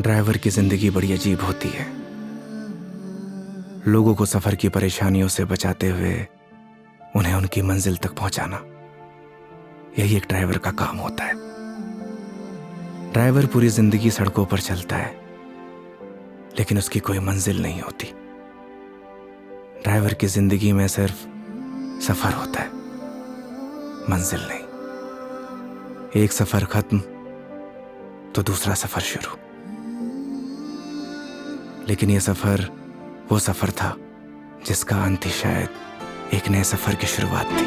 Driver की जिंदगी बड़ी अजीब होती है। लोगों को सफर की परेशानियों से बचाते हुए उन्हें उनकी मंजिल तक पहुंचाना, यही एक ड्राइवर का काम होता है। ड्राइवर पूरी जिंदगी सड़कों पर चलता है, लेकिन उसकी कोई मंजिल नहीं होती। ड्राइवर की जिंदगी में सिर्फ सफर होता है, मंजिल नहीं। एक सफर खत्म तो दूसरा सफर शुरू। लेकिन यह सफर वो सफर था जिसका अंत ही शायद एक नए सफर की शुरुआत थी।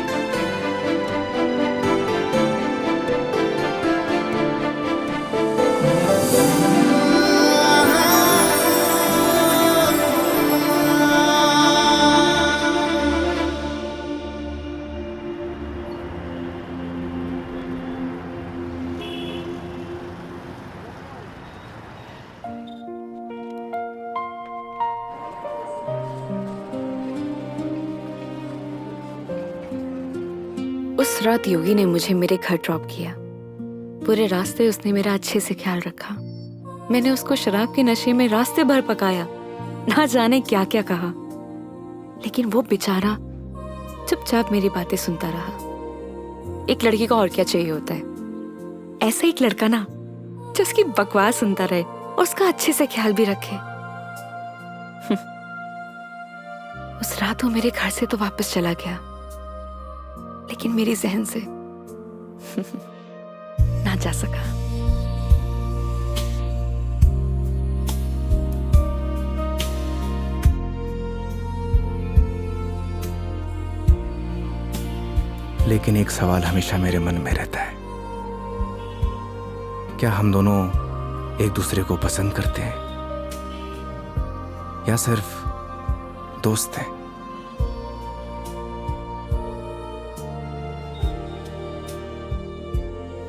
उस रात योगी ने मुझे मेरे घर ड्रॉप किया। पूरे रास्ते उसने मेरा अच्छे से ख्याल रखा। मैंने उसको शराब के नशे में रास्ते भर पकाया, ना जाने क्या क्या कहा, लेकिन वो बेचारा चुपचाप मेरी बातें सुनता रहा। एक लड़की को और क्या चाहिए होता है? ऐसा एक लड़का ना जो उसकी बकवास सुनता रहे और उसका अच्छे से ख्याल भी रखे। उस रात वो मेरे घर से तो वापस चला गया, लेकिन मेरी जहन से ना जा सका। लेकिन एक सवाल हमेशा मेरे मन में रहता है, क्या हम दोनों एक दूसरे को पसंद करते हैं या सिर्फ दोस्त हैं?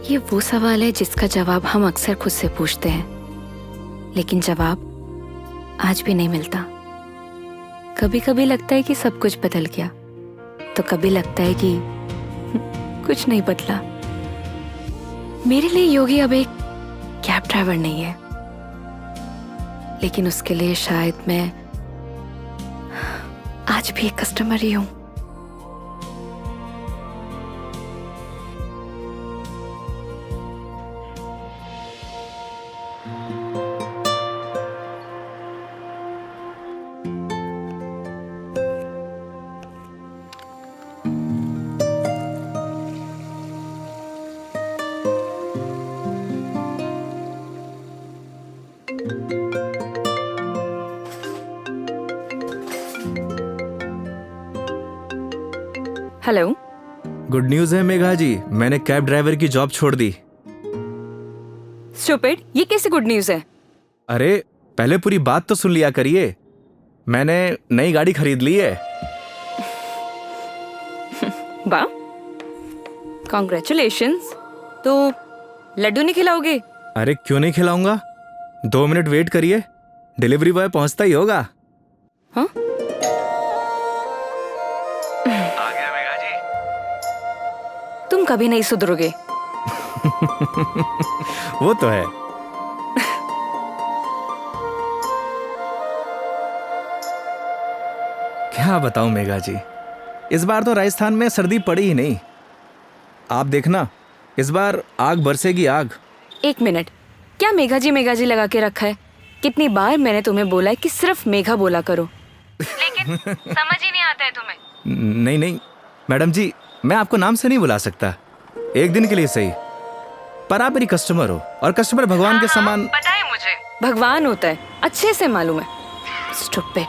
ये वो सवाल है जिसका जवाब हम अक्सर खुद से पूछते हैं, लेकिन जवाब आज भी नहीं मिलता। कभी कभी लगता है कि सब कुछ बदल गया, तो कभी लगता है कि कुछ नहीं बदला। मेरे लिए योगी अब एक कैब ड्राइवर नहीं है, लेकिन उसके लिए शायद मैं आज भी एक कस्टमर ही हूं। हेलो। गुड न्यूज़ है मेघा जी, मैंने कैब ड्राइवर की जॉब छोड़ दी। स्टूपिड, ये कैसे गुड न्यूज़ है? अरे पहले पूरी बात तो सुन लिया करिए। मैंने नई गाड़ी खरीद ली है। वाह, कॉन्ग्रेचुलेशंस। तो लड्डू नहीं खिलाओगे? अरे क्यों नहीं खिलाऊंगा, 2 मिनट वेट करिए, डिलीवरी बॉय पहुंचता ही होगा। हाँ? आ गया मेघा जी। तुम कभी नहीं सुधरोगे। वो तो है। क्या बताऊं मेघा जी, इस बार तो राजस्थान में सर्दी पड़ी ही नहीं। आप देखना, इस बार आग बरसेगी आग। एक मिनट, क्या मेघा जी लगा के रखा है? कितनी बार मैंने तुम्हें बोला है कि सिर्फ मेघा बोला करो, लेकिन समझ ही नहीं आता है तुम्हें। नहीं नहीं मैडम जी, मैं आपको नाम से नहीं बुला सकता, एक दिन के लिए सही, पर आप मेरी कस्टमर हो और कस्टमर भगवान के समान। पता है मुझे, भगवान होता है, अच्छे से मालूम है। स्टूपिड।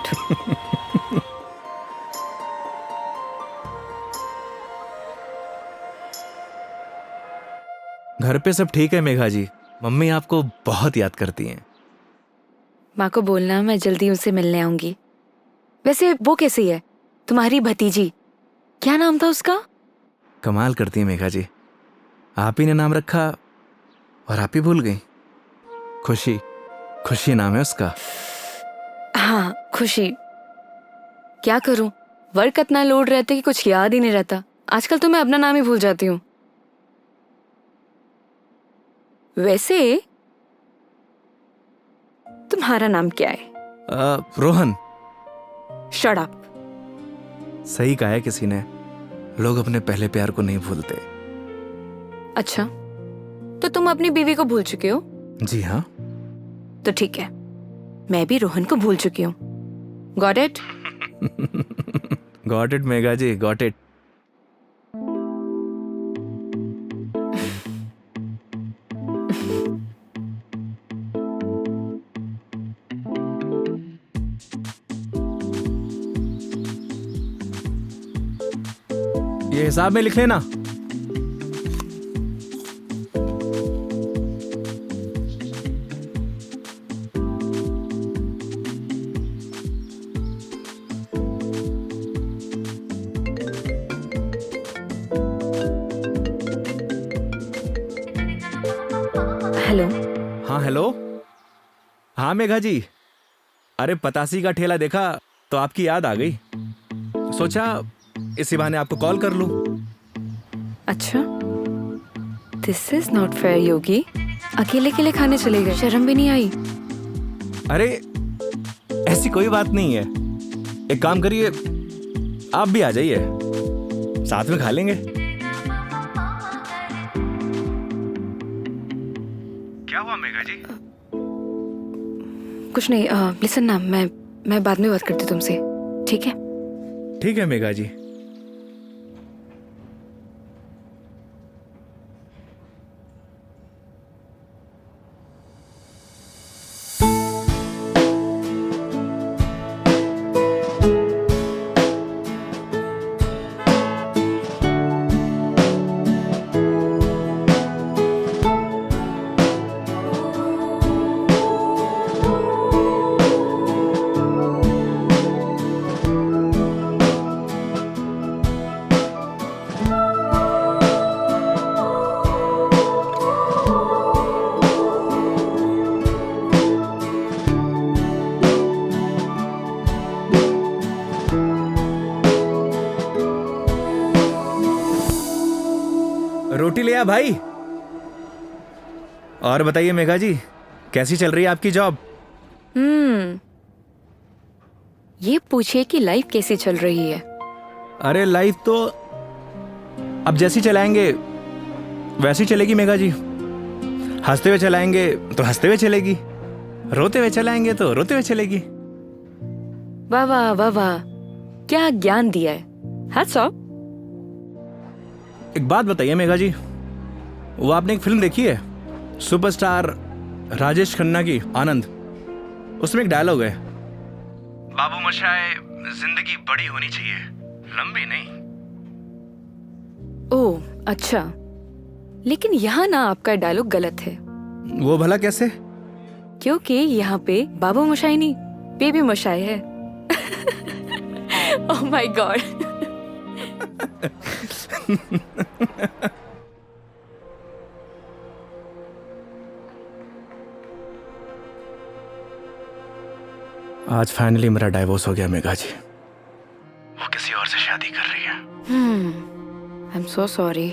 घर पे सब ठीक है मेघा जी, मम्मी आपको बहुत याद करती हैं। माँ को बोलना मैं जल्दी उनसे मिलने आऊंगी। वैसे वो कैसी है, तुम्हारी भतीजी? क्या नाम था उसका? कमाल करती है मेघा जी, आप ही ने नाम रखा और आप ही भूल गई। खुशी, खुशी नाम है उसका। हाँ, खुशी। क्या करूं, वर्क इतना लोड रहता है कि कुछ याद ही नहीं रहता। आजकल तो मैं अपना नाम ही भूल जाती हूँ। वैसे तुम्हारा नाम क्या है? रोहन। Shut up. सही कहा है किसी ने, लोग अपने पहले प्यार को नहीं भूलते। अच्छा, तो तुम अपनी बीवी को भूल चुके हो? जी हाँ। तो ठीक है, मैं भी रोहन को भूल चुकी हूँ। Got it? Got it Megha ji, got it. ये हिसाब में लिख लेना। हेलो। हाँ हेलो। हाँ मेघा जी, अरे पतासी का ठेला देखा तो आपकी याद आ गई, सोचा इसी बहाने आपको कॉल कर लूं। अच्छा, दिस इज नॉट फेयर योगी। अकेले अकेले खाने चले गए, शर्म भी नहीं आई? अरे ऐसी कोई बात नहीं है, एक काम करिए, आप भी आ जाइए, साथ में खा लेंगे। क्या हुआ मेघा जी? कुछ नहीं। लिसन ना, मैं बाद में बात करती हूँ तुमसे, ठीक है? ठीक है मेघा जी। रोटी ले आ भाई। और बताइए मेघा जी, कैसी चल रही है आपकी जॉब? ये पूछिए कि लाइफ कैसी चल रही है। अरे लाइफ तो अब जैसी चलाएंगे वैसी चलेगी मेघा जी। हंसते हुए चलाएंगे तो हंसते हुए चलेगी, रोते हुए चलाएंगे तो रोते हुए चलेगी। वाह वाह वाह वाह, क्या ज्ञान दिया है। Hats off. एक बात बताइए मेघा जी, वो आपने एक फिल्म देखी है सुपरस्टार राजेश खन्ना की, आनंद? उसमें एक डायलॉग है, बाबू मोशाय, जिंदगी बड़ी होनी चाहिए, लंबी नहीं। ओह अच्छा, लेकिन यहाँ ना आपका डायलॉग गलत है। वो भला कैसे? क्योंकि यहाँ पे बाबू मोशाई नहीं, बेबी मोशाई है। Oh my God. आज फाइनली मेरा डाइवोर्स हो गया मेघा जी। वो किसी और से शादी कर रही है। I am so sorry.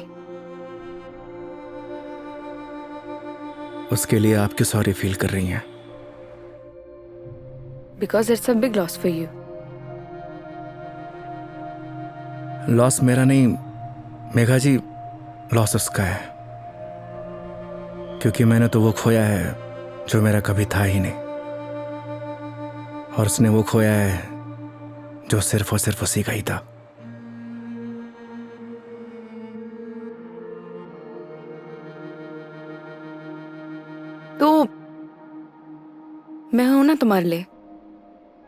उसके लिए आप क्यों सॉरी फील कर रही हैं? Because it's a big loss for you. Loss मेरा नहीं मेघा जी, लॉस उसका है, क्योंकि मैंने तो वो खोया है जो मेरा कभी था ही नहीं, और उसने वो खोया है जो सिर्फ और सिर्फ उसी का ही था। तो मैं हूं ना तुम्हारे लिए,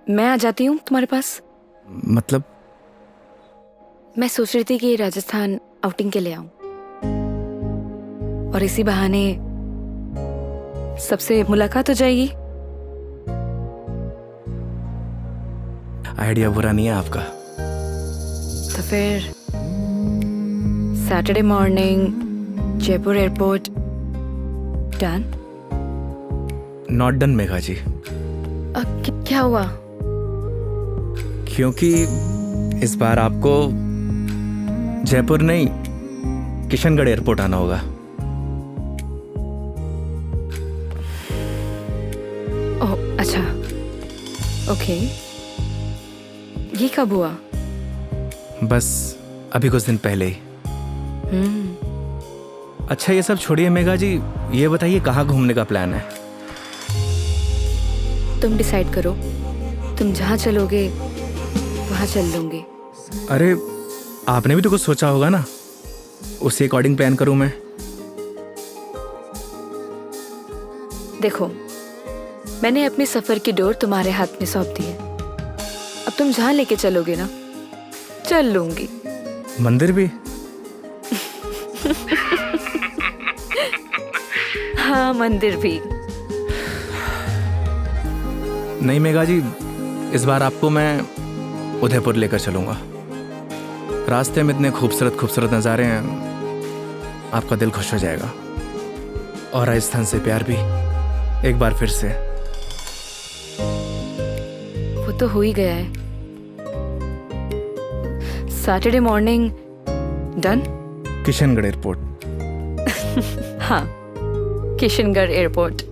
मैं आ जाती हूँ तुम्हारे पास। मतलब? मैं सोच रही थी कि राजस्थान आउटिंग के लिए आऊं, और इसी बहाने सबसे मुलाकात हो जाएगी। आइडिया बुरा नहीं है आपका। तो फिर Saturday morning Jaipur airport. Done? Not done Megha ji. क्या हुआ? क्योंकि इस बार आपको जयपुर नहीं, किशनगढ़ एयरपोर्ट आना होगा। ओह ओके, ये कब हुआ? बस अभी कुछ दिन पहले ही। अच्छा ये सब छोड़िए मेघा जी, ये बताइए कहाँ घूमने का प्लान है? तुम डिसाइड करो, तुम जहाँ चलोगे वहाँ चल लूंगी। अरे आपने भी तो कुछ सोचा होगा ना, उसी अकॉर्डिंग प्लान करूँ मैं। देखो, मैंने अपने सफर की डोर तुम्हारे हाथ में सौंप दी है। अब तुम जहाँ लेके चलोगे ना, चल लूंगी। मंदिर भी? हाँ, मंदिर भी। नहीं मेघा जी, इस बार आपको मैं उदयपुर लेकर चलूंगा। रास्ते में इतने खूबसूरत खूबसूरत नज़ारे हैं, आपका दिल खुश हो जाएगा। और राजस्थान से प्यार भी एक बार फिर से। वो तो हो ही गया है। Saturday morning done. Kishangarh airport. हाँ, किशनगढ़ एयरपोर्ट।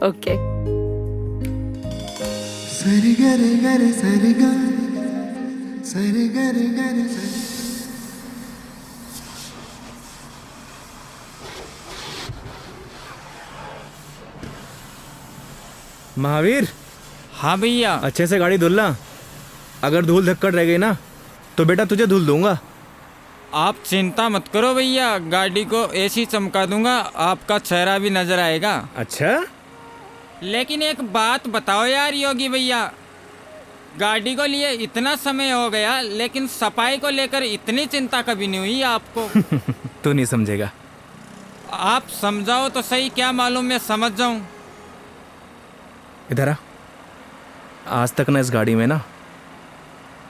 ओके। सरी गरे गरे सरी गा, सरी गरे गरे सरी। महावीर, हाँ भैया। अच्छे से गाड़ी धुलना। अगर धूल धक्कड़ रह गई ना तो बेटा तुझे धुल दूंगा। आप चिंता मत करो भैया, गाड़ी को ऐसी चमका दूंगा आपका चेहरा भी नजर आएगा। अच्छा? लेकिन एक बात बताओ यार योगी भैया, गाड़ी को लिए इतना समय हो गया लेकिन सफाई को लेकर इतनी चिंता कभी नहीं हुई आपको। तू नहीं समझेगा। आप समझाओ तो सही, क्या मालूम मैं समझ जाऊं। इधर आ। आज तक ना इस गाड़ी में ना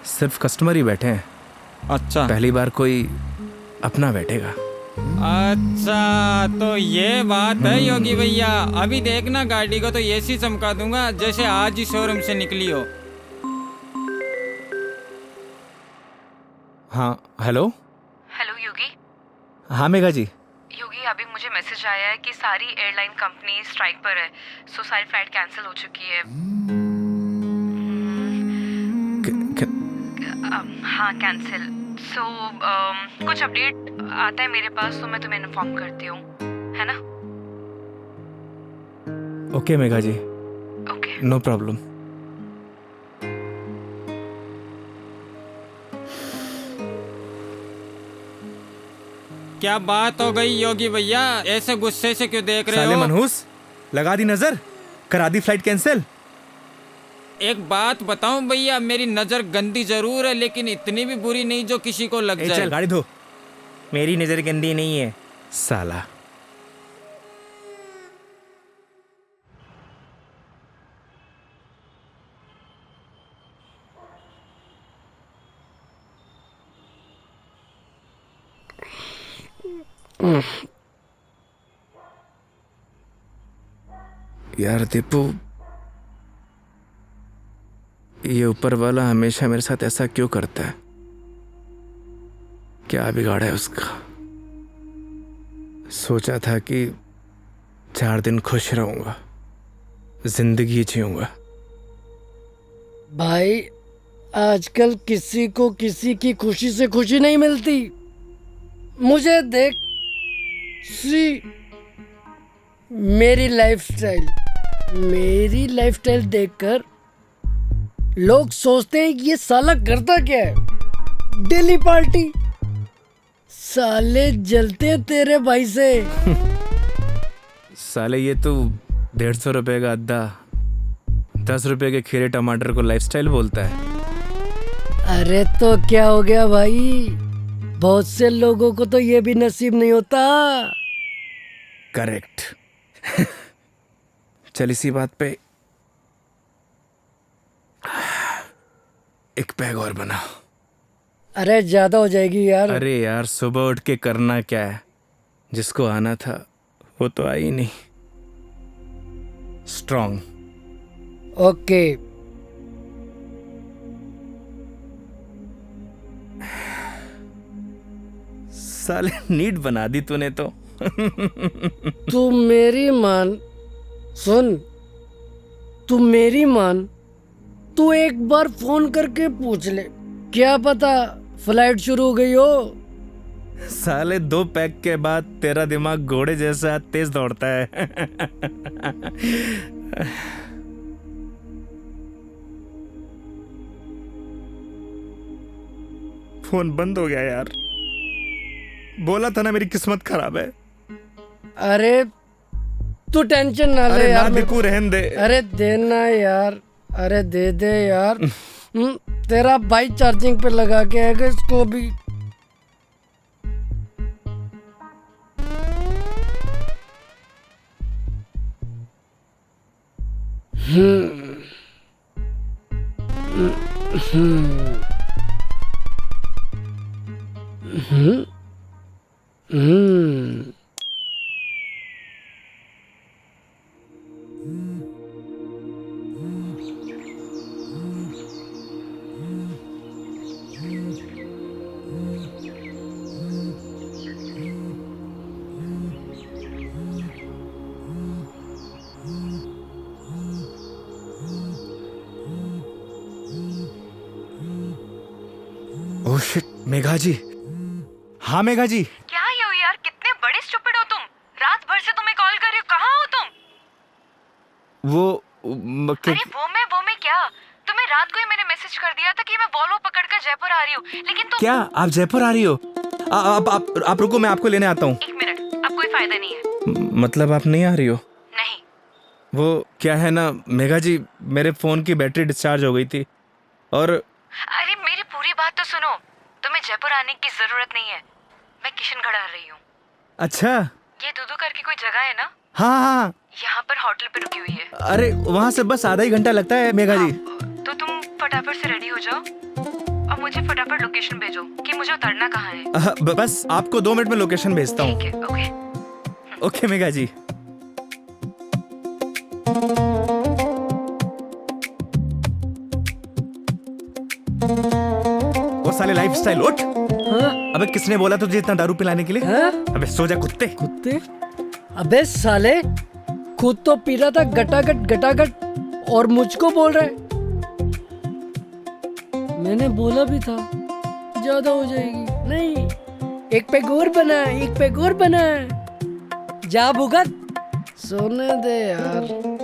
सिर्फ कस्टमर ही बैठे हैं। अच्छा, पहली बार कोई अपना बैठेगा। अच्छा तो ये बात है योगी भैया। अभी देखना गाड़ी को तो ऐसी चमका दूंगा जैसे आज ही शोरूम से निकली हो। हाँ हेलो। हेलो योगी। हाँ मेघा जी। योगी, अभी मुझे मैसेज आया है कि सारी एयरलाइन कंपनी स्ट्राइक पर है, सो सारी फ्लाइट कैंसिल हो चुकी है। हाँ, कैंसिल। सो कुछ अपडेट आता है मेरे पास तो मैं तुम्हें इन्फॉर्म करती हूँ, है ना? Okay Megha ji, okay. No problem. क्या बात हो गई योगी भैया, ऐसे गुस्से से क्यों देख रहे साले हो? मनहूस, लगा दी नजर, करा दी फ्लाइट कैंसिल। एक बात बताऊं भैया, मेरी नजर गंदी जरूर है लेकिन इतनी भी बुरी नहीं जो किसी को लग जाए। चल गाड़ी धो। मेरी नजर गंदी नहीं है साला। यार दीपू, ये ऊपर वाला हमेशा मेरे साथ ऐसा क्यों करता है? क्या बिगाड़ा है उसका? सोचा था कि 4 दिन खुश रहूंगा, जिंदगी जीऊंगा। भाई, आजकल किसी को किसी की खुशी से खुशी नहीं मिलती। मुझे देख, सी मेरी लाइफस्टाइल देखकर लोग सोचते हैं कि ये साला करता क्या है। Daily party. साले जलते हैं तेरे भाई से। साले ये तो 150 रुपए का अद्दा 10 रुपए के खीरे टमाटर को लाइफस्टाइल बोलता है। अरे तो क्या हो गया भाई, बहुत से लोगों को तो ये भी नसीब नहीं होता। करेक्ट। चल इसी बात पे एक पैग और बना। अरे ज्यादा हो जाएगी यार। अरे यार, सुबह उठ के करना क्या है? जिसको आना था वो तो आई नहीं। स्ट्रॉन्ग। ओके। साले नीट बना दी तूने तो। तू मेरी मान, सुन, तू मेरी मान, तू एक बार फोन करके पूछ ले, क्या पता फ्लाइट शुरू हो गई हो। साले 2 पैक के बाद तेरा दिमाग घोड़े जैसा तेज दौड़ता है। फोन बंद हो गया यार। बोला था ना मेरी किस्मत खराब है। अरे तू टेंशन ना ले अरे ना यार। दिकू रहन दे। अरे देना यार, अरे दे दे यार। तेरा भाई चार्जिंग पे लगा के आएगा इसको भी। ओह शिट, मेघा जी। हाँ मेघा जी। क्या ये हो यार, कितने बड़े स्टूपिड हो तुम। रात भर से तुम्हें कॉल कर रही हूँ, कहाँ हो तुम? अरे वो मैं क्या, तुम्हें रात को ही मैंने मैसेज कर दिया था कि मैं वॉल्वो पकड़कर जयपुर आ रही हूँ, लेकिन तुम। क्या आप जयपुर आ रही हो? आप रुको, मैं आपको लेने आता हूँ। 1 मिनट, अब कोई फायदा नहीं है। मतलब आप नहीं आ रही हो? नहीं। वो क्या है ना मेघा जी, मेरे फोन की बैटरी डिस्चार्ज हो गई थी और। अरे मेरी पूरी बात तो सुनो, तुम्हें जयपुर आने की जरूरत नहीं है, मैं किशनगढ़ आ रही हूँ। अच्छा। ये दूधू करके कोई जगह है ना, हाँ हाँ। यहाँ पर होटल पे रुकी हुई है। अरे वहाँ से बस आधा ही घंटा लगता है मेघा जी। तो तुम फटाफट से रेडी हो जाओ और मुझे फटाफट लोकेशन भेजो कि मुझे उतरना कहाँ है। बस आपको 2 मिनट में लोकेशन भेजता हूँ। ठीक है, ओके। ओके मेघा जी। वो साले लाइफस्टाइल उठ। हाँ? अबे किसने बोला तुझे इतना दारू पिलाने के लिए? हाँ? अबे सो जा कुत्ते। कुत्ते? अबे साले, खुद तो पी रहा था गटागट गटागट और मुझको बोल रहा है। मैंने बोला भी था ज्यादा हो जाएगी। नहीं, 1 पैक और बना, 1 पैक और बना। जा भुगत, सोने दे यार।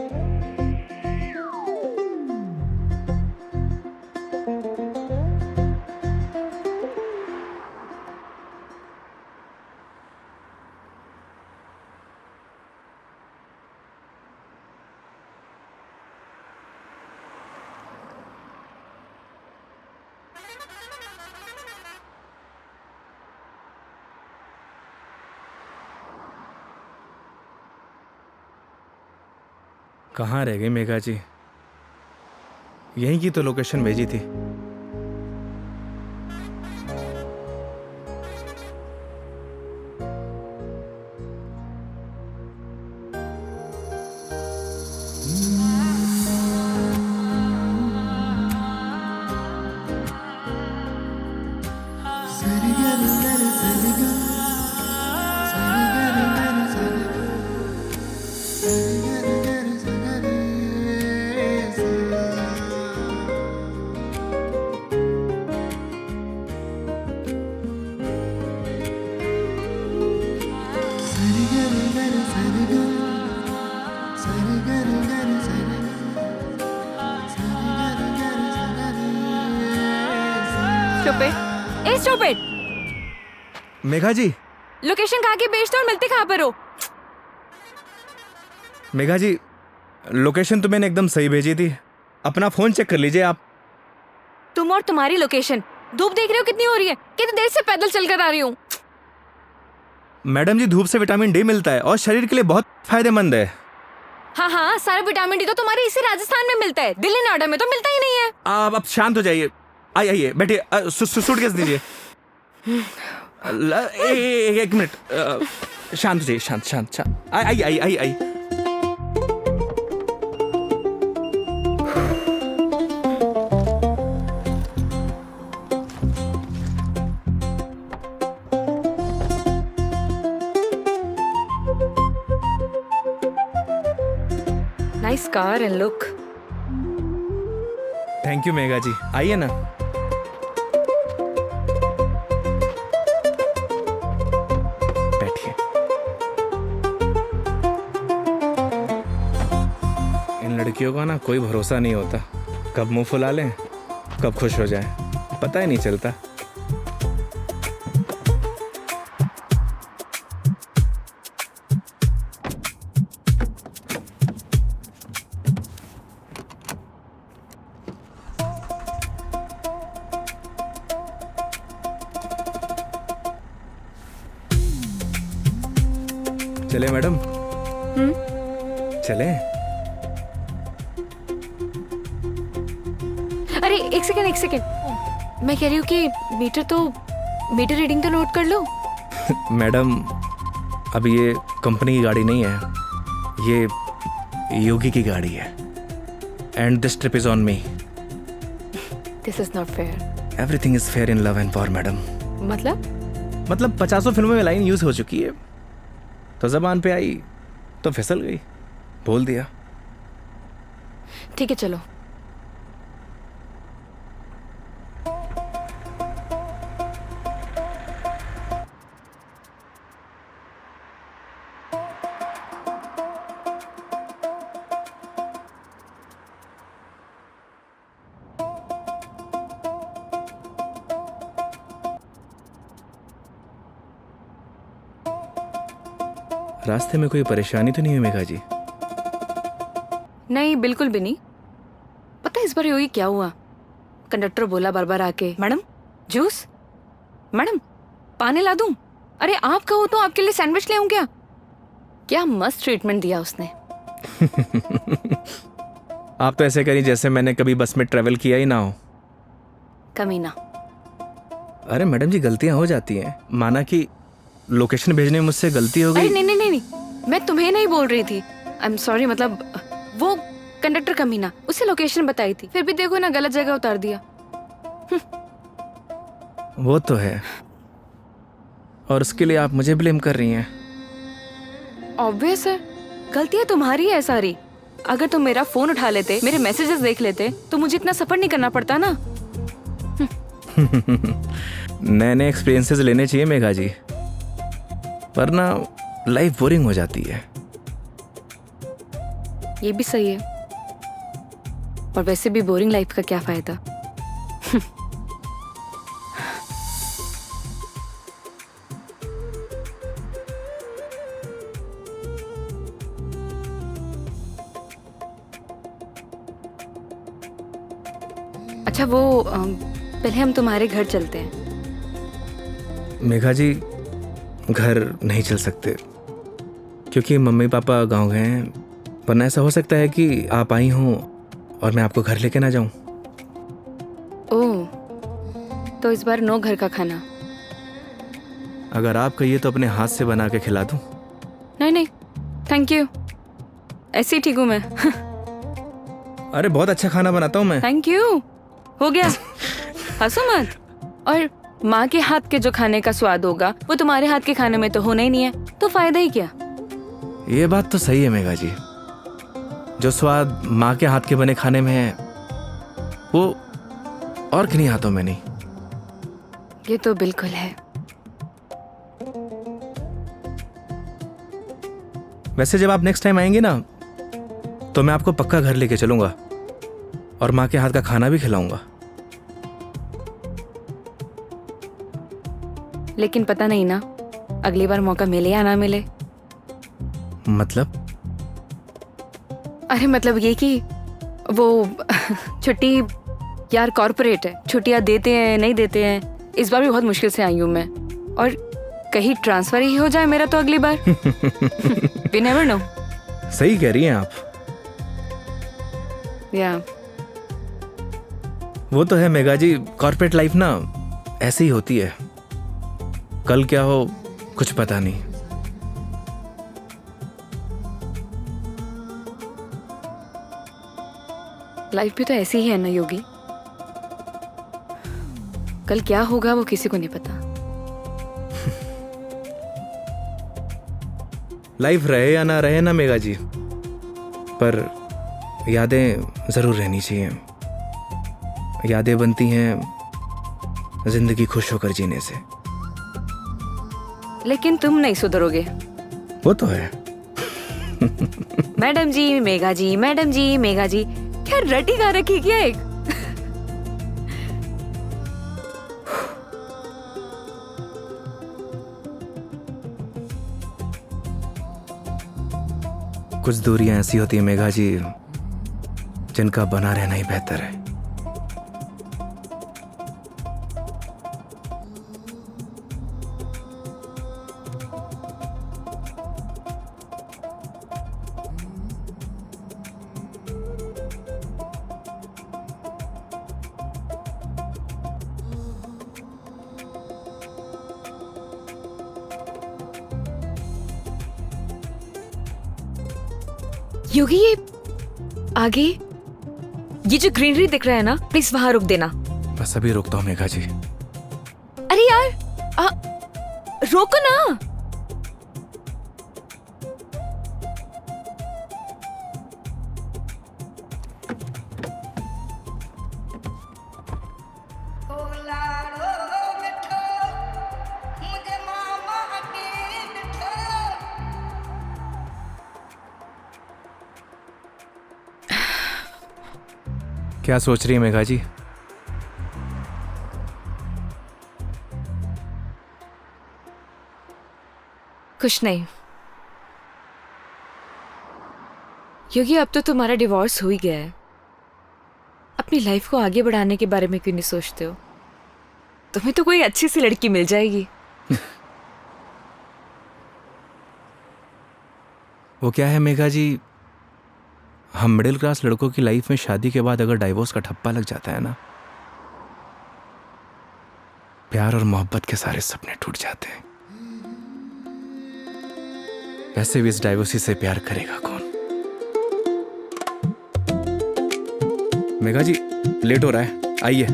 कहाँ रह गई मेघा जी? यहीं की तो लोकेशन भेजी थी। स्टूपिड। मेघा जी। लोकेशन कहाँ की भेजते हो और मिलते कहाँ पर हो? मेघा जी, लोकेशन तो मैंने एकदम सही भेजी थी। अपना फोन चेक कर लीजिए आप। तुम और तुम्हारी लोकेशन। धूप देख रहे हो कितनी हो रही है, कितनी देर से पैदल चलकर आ रही हूँ। मैडम जी, धूप से विटामिन डी मिलता है और शरीर के लिए बहुत फायदेमंद है। हाँ हाँ, सारा विटामिन डी तो तुम्हारे इसी राजस्थान में मिलता है, दिल्ली नोएडा में तो मिलता ही नहीं है। आप शांत हो जाइए। आइए बैठिए। सूटकेस दीजिए। 1 मिनट, शांत हो जाइए। शांत। आई। Nice car and look. Thank you Megha ji, आइए ना। बैठिए। इन लड़कियों का ना कोई भरोसा नहीं होता, कब मुंह फुला लें कब खुश हो जाए, पता ही नहीं चलता। चले मैडम? चले? अरे एक सेकेंड, मैं कह रही हूँ कि मीटर रीडिंग तो नोट कर लो। मैडम अब ये कंपनी की गाड़ी नहीं है, ये योगी की गाड़ी है। And this trip is on me. This is not fair. Everything is fair in love and war madam. मतलब 50 फिल्मों में लाइन यूज हो चुकी है, तो जबान पे आई तो फिसल गई, बोल दिया। ठीक है चलो। रास्ते में कोई परेशानी तो नहीं हुई मेघा जी? नहीं बिल्कुल भी नहीं। पता है इस बार योगी क्या हुआ? कंडक्टर बोला बार बार आके, मैडम जूस, मैडम पानी ला दूं? अरे आप कहो तो आपके लिए सैंडविच ले आऊं क्या? क्या मस्त ट्रीटमेंट दिया उसने। आप तो ऐसे करी जैसे मैंने कभी बस में ट्रेवल किया ही ना हो। कमीना। अरे मैडम जी गलतियां हो जाती हैं, माना कि लोकेशन भेजने में मुझसे गलती हो अरे गई। नहीं, मैं तुम्हें नहीं बोल रही थी। आई एम सॉरी, मतलब वो कंडक्टर कमीना, उसे लोकेशन बताई थी, फिर भी देखो ना गलत जगह उतार दिया। वो तो है, और उसके लिए आप मुझे ब्लेम कर रही हैं। ऑब्वियस है, गलतियां तुम्हारी है सारी। अगर तुम मेरा फोन उठा लेते, मेरे मैसेजेस देख लेते, तो मुझे इतना सफर नहीं करना पड़ता ना। नए नए एक्सपीरियंसेस लेने चाहिए मेघा जी, वरना लाइफ बोरिंग हो जाती है। ये भी सही है, और वैसे भी बोरिंग लाइफ का क्या फायदा। अच्छा वो पहले हम तुम्हारे घर चलते हैं। मेघा जी घर नहीं चल सकते, क्योंकि मम्मी पापा गांव गए हैं, वरना ऐसा हो सकता है कि आप आई हों और मैं आपको घर लेके ना जाऊं। ओह, तो इस बार नो घर का खाना। अगर आप कहिए तो अपने हाथ से बना के खिला दूं। नहीं थैंक यू, ऐसे ही ठीक हूँ मैं। अरे बहुत अच्छा खाना बनाता हूं मैं। थैंक यू, हो गया। हंसो मत। और माँ के हाथ के जो खाने का स्वाद होगा वो तुम्हारे हाथ के खाने में तो होना ही नहीं है, तो फायदा ही क्या। ये बात तो सही है मेघा जी, जो स्वाद माँ के हाथ के बने खाने में है वो और किन्हीं हाथों में नहीं। ये तो बिल्कुल है। वैसे जब आप नेक्स्ट टाइम आएंगे ना, तो मैं आपको पक्का घर लेके चलूंगा और माँ के हाथ का खाना भी खिलाऊंगा। लेकिन पता नहीं ना, अगली बार मौका मिले या ना मिले। मतलब? अरे मतलब ये कि वो छुट्टी यार कॉर्पोरेट है, छुट्टियां देते हैं नहीं देते हैं। इस बार भी बहुत मुश्किल से आई हूँ मैं, और कहीं ट्रांसफर ही हो जाए मेरा तो अगली बार। We never know। सही कह रही हैं आप। या वो तो है मेघा जी, कॉर्पोरेट लाइफ ना ऐसे ही होती है, कल क्या हो कुछ पता नहीं। लाइफ भी तो ऐसी ही है ना योगी, कल क्या होगा वो किसी को नहीं पता। लाइफ रहे या ना रहे ना मेघा जी, पर यादें जरूर रहनी चाहिए। यादें बनती हैं जिंदगी खुश होकर जीने से। लेकिन तुम नहीं सुधरोगे। वो तो है। मैडम जी मेघा जी, मैडम जी मेघा जी, क्या रटी गा रखी क्या एक? कुछ दूरियां ऐसी होती है मेघा जी जिनका बना रहना ही बेहतर है। योगी ये आगे ये जो ग्रीनरी दिख रहा है ना, प्लीज वहां रुक देना। बस अभी रुकता हूँ मेघा जी। अरे यार रोको ना। क्या सोच रही है मेघा जी? कुछ नहीं योगी, अब तो तुम्हारा डिवोर्स हो ही गया है। अपनी लाइफ को आगे बढ़ाने के बारे में क्यों नहीं सोचते हो? तुम्हें तो कोई अच्छी सी लड़की मिल जाएगी। वो क्या है मेघा जी, हम मिडिल क्लास लड़कों की लाइफ में शादी के बाद अगर डाइवोर्स का ठप्पा लग जाता है ना, प्यार और मोहब्बत के सारे सपने टूट जाते हैं। वैसे भी इस डाइवोर्सी से प्यार करेगा कौन? मेघा जी लेट हो रहा है, आइए।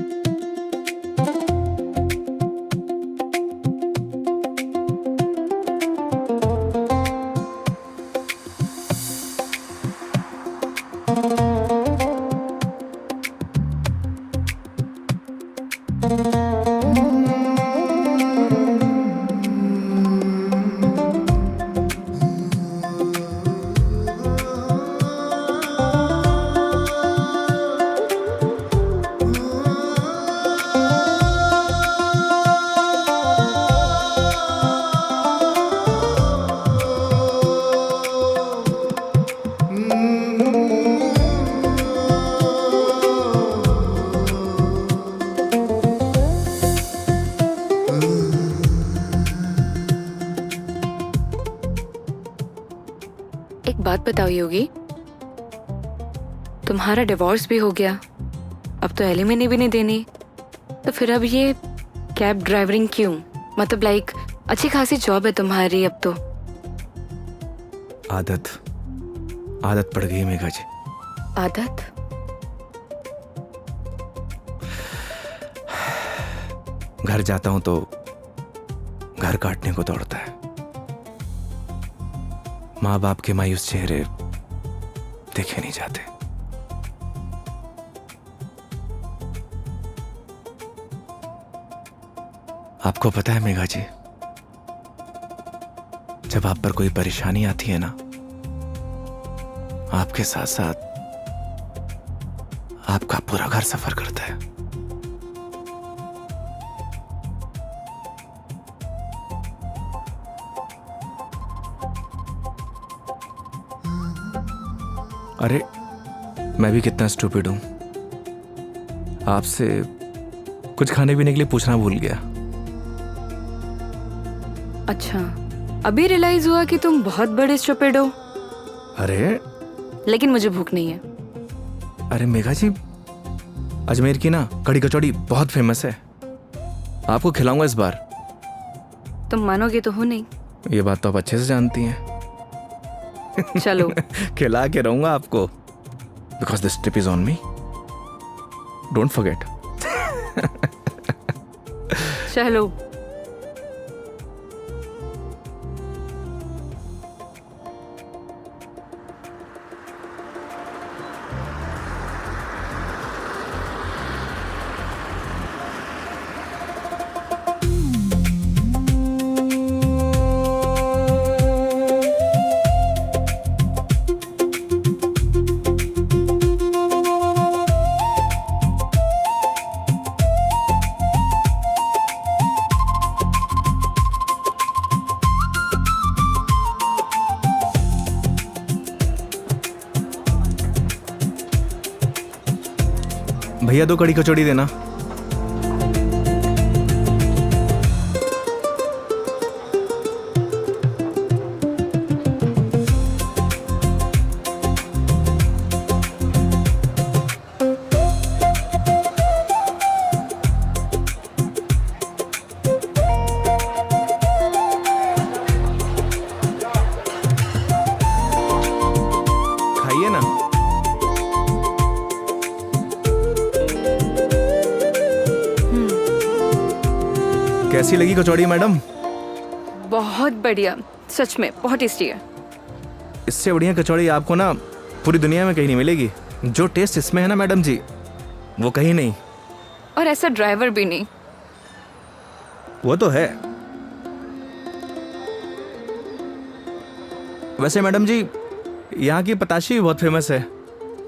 एक बात बताओ योगी, तुम्हारा डिवोर्स भी हो गया, अब तो एलिमनी भी नहीं देनी, तो फिर अब ये कैब ड्राइवरिंग क्यों? मतलब लाइक अच्छी खासी जॉब है तुम्हारी अब तो। आदत पड़ गई मेघा जी। आदत? घर जाता हूं तो घर काटने को दौड़ता है। माँ बाप के मायूस चेहरे देखे नहीं जाते। आपको पता है मेघा जी, जब आप पर कोई परेशानी आती है ना, आपके साथ साथ आपका पूरा घर सफर करता है। अरे मैं भी कितना स्टूपिड हूं, आपसे कुछ खाने पीने के लिए पूछना भूल गया। अच्छा, अभी रियलाइज हुआ कि तुम बहुत बड़े स्टूपिड हो। अरे लेकिन मुझे भूख नहीं है। अरे मेघा जी, अजमेर की ना कड़ी कचौड़ी बहुत फेमस है, आपको खिलाऊंगा इस बार। तुम मानोगे तो हो नहीं। ये बात तो आप अच्छे से जानती हैं। चलो। खिला के रहूंगा आपको, because this trip is on me, don't forget. चलो। भैया 2 कड़ी कचौड़ी देना। खाइए ना। कैसी लगी कचौड़ी मैडम? बहुत बढ़िया, सच में बहुत टेस्टी है। इससे बढ़िया कचौड़ी आपको ना पूरी दुनिया में कहीं नहीं मिलेगी। जो टेस्ट इसमें है ना मैडम जी, वो कहीं नहीं। और ऐसा ड्राइवर भी नहीं। वो तो है। वैसे मैडम जी, यहाँ की पताशी भी बहुत फेमस है।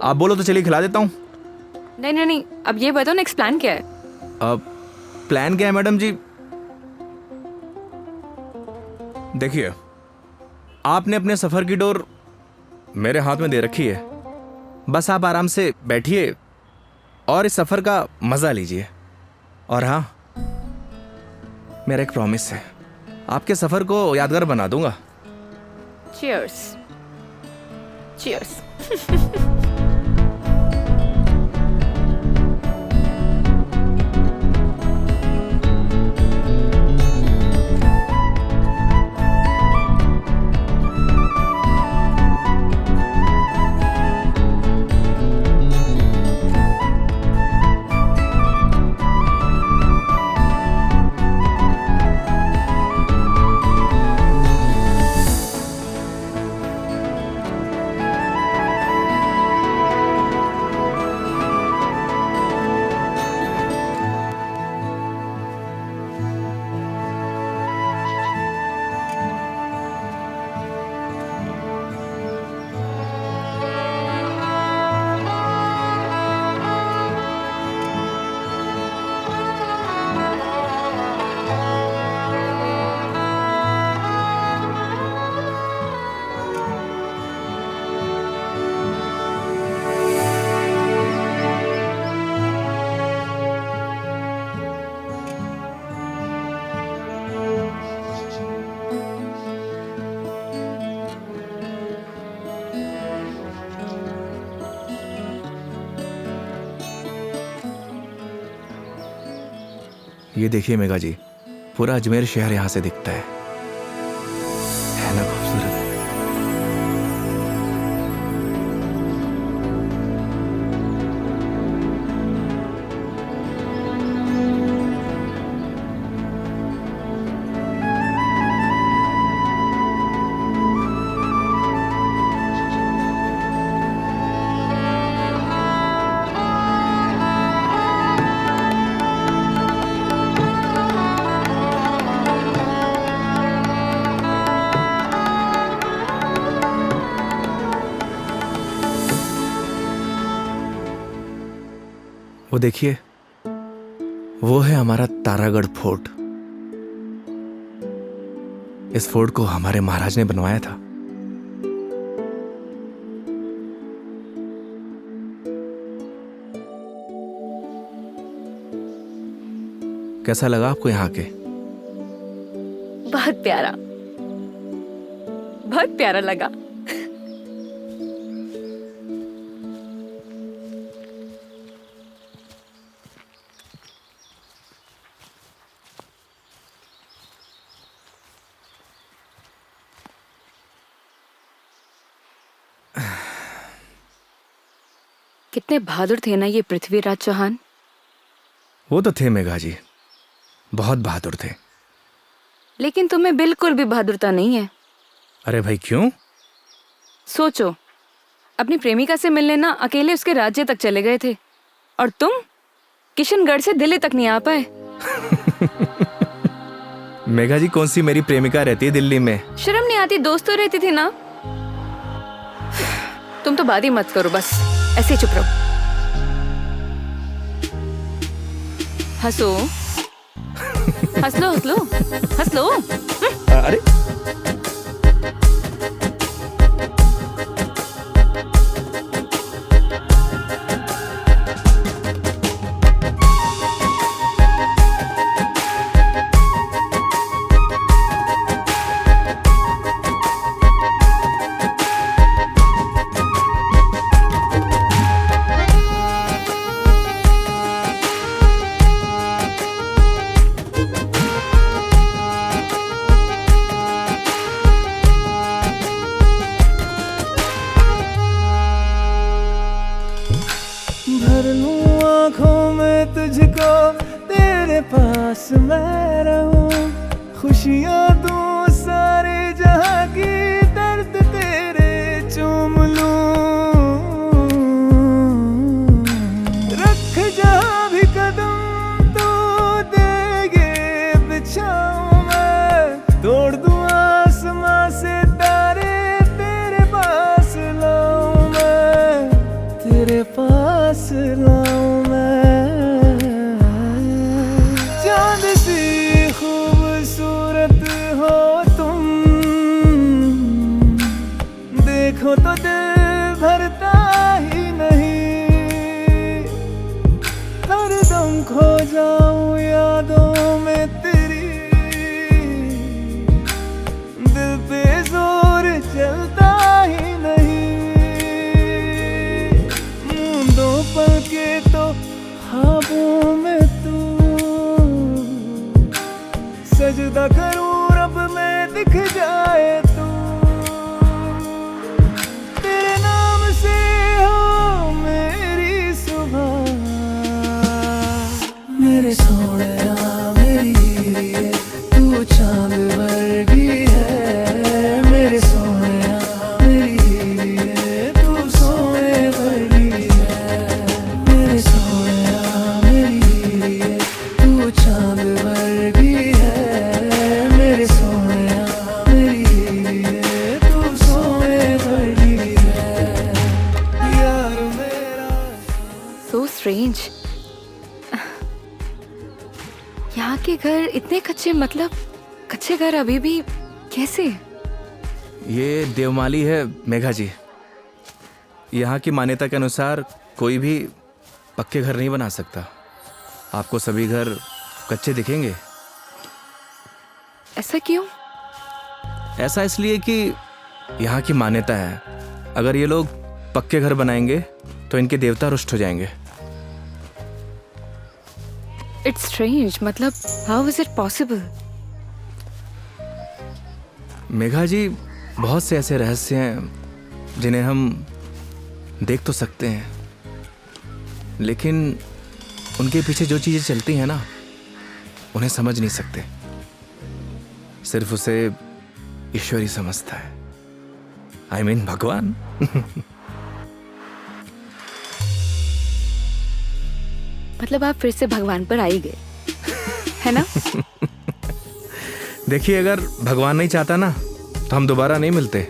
आप बोलो तो चलिए खिला देता हूँ। नहीं नहीं नहीं, अब ये बताओ नेक्स्ट प्लान क्या है? अब प्लान क्या है मैडम जी? देखिए, आपने अपने सफर की डोर मेरे हाथ में दे रखी है। बस आप आराम से बैठिए और इस सफर का मजा लीजिए। और हाँ, मेरा एक प्रॉमिस है, आपके सफर को यादगार बना दूंगा। चीयर्स। चीयर्स। ये देखिए मेघा जी, पूरा अजमेर शहर यहाँ से दिखता है ना खूबसूरत? वो देखिए, वो है हमारा तारागढ़ फोर्ट। इस फोर्ट को हमारे महाराज ने बनवाया था। कैसा लगा आपको यहाँ के? बहुत प्यारा, बहुत प्यारा लगा। कितने बहादुर थे ना ये पृथ्वीराज चौहान। वो तो थे मेघा जी, बहुत बहादुर थे। लेकिन तुम्हें बिल्कुल भी बहादुरता नहीं है। अरे भाई क्यों? सोचो, अपनी प्रेमिका से मिलने ना अकेले उसके राज्य तक चले गए थे, और तुम किशनगढ़ से दिल्ली तक नहीं आ पाए। मेघा जी, कौन सी मेरी प्रेमिका रहती है दिल्ली में? शर्म नहीं आती? दोस्त तो रहती थी ना। तुम तो बात ही मत करो, बस ऐसे ही चुप रहो। हंसो, हंस लो, हंस लो, हंस लो। अरे बस मैं रहूं, खुशियां तू सारे जहां की, दर्द तेरे चूम लूं। रख जहां भी कदम तू देगे बिछाऊं मैं, तोड़ दूं आसमां से तारे, तेरे पास लाऊं मैं, तेरे पास लाऊं मैं। चांद सी खूबसूरत हो तुम, देखो तो दिल भरता ही नहीं, हरदम खो जाऊं यादों में तेरी, दिल पे जोर चलता ही नहीं। मूंदों पल के तो ख्वाबों में तू, सजदा करूं रब में दिख जाए तू, तेरे नाम से हो मेरी सुबह। मेरे सोहणिया मेरी हीरे, तू चांद वर्गी है, मेरे सोहणिया मेरी हीरे, तू सोने वर्गी है, मेरे सोहणिया मेरी हीरे, तू चांद वर्गी है, मेरे सोहणिया मेरी हीरे, तू सोने वर्गी है, यार मेरा। So strange. यहाँ के घर इतने कच्चे, मतलब कच्चे घर अभी भी कैसे? ये देवमाली है मेघा जी। यहाँ की मान्यता के अनुसार कोई भी पक्के घर नहीं बना सकता। आपको सभी घर कच्चे दिखेंगे। ऐसा क्यों? ऐसा इसलिए कि यहाँ की मान्यता है, अगर ये लोग पक्के घर बनाएंगे तो इनके देवता रुष्ट हो जाएंगे। इट्स स्ट्रेंज, मतलब how is it possible? Megha ji, बहुत से ऐसे रहस्य हैं जिन्हें हम देख तो सकते हैं, लेकिन उनके पीछे जो चीज़ें चलती हैं ना, उन्हें समझ नहीं सकते। सिर्फ उसे ईश्वर ही समझता है। I mean, भगवान। मतलब आप फिर से भगवान पर आ ही गए, है ना? देखिए, अगर भगवान नहीं चाहता ना तो हम दोबारा नहीं मिलते।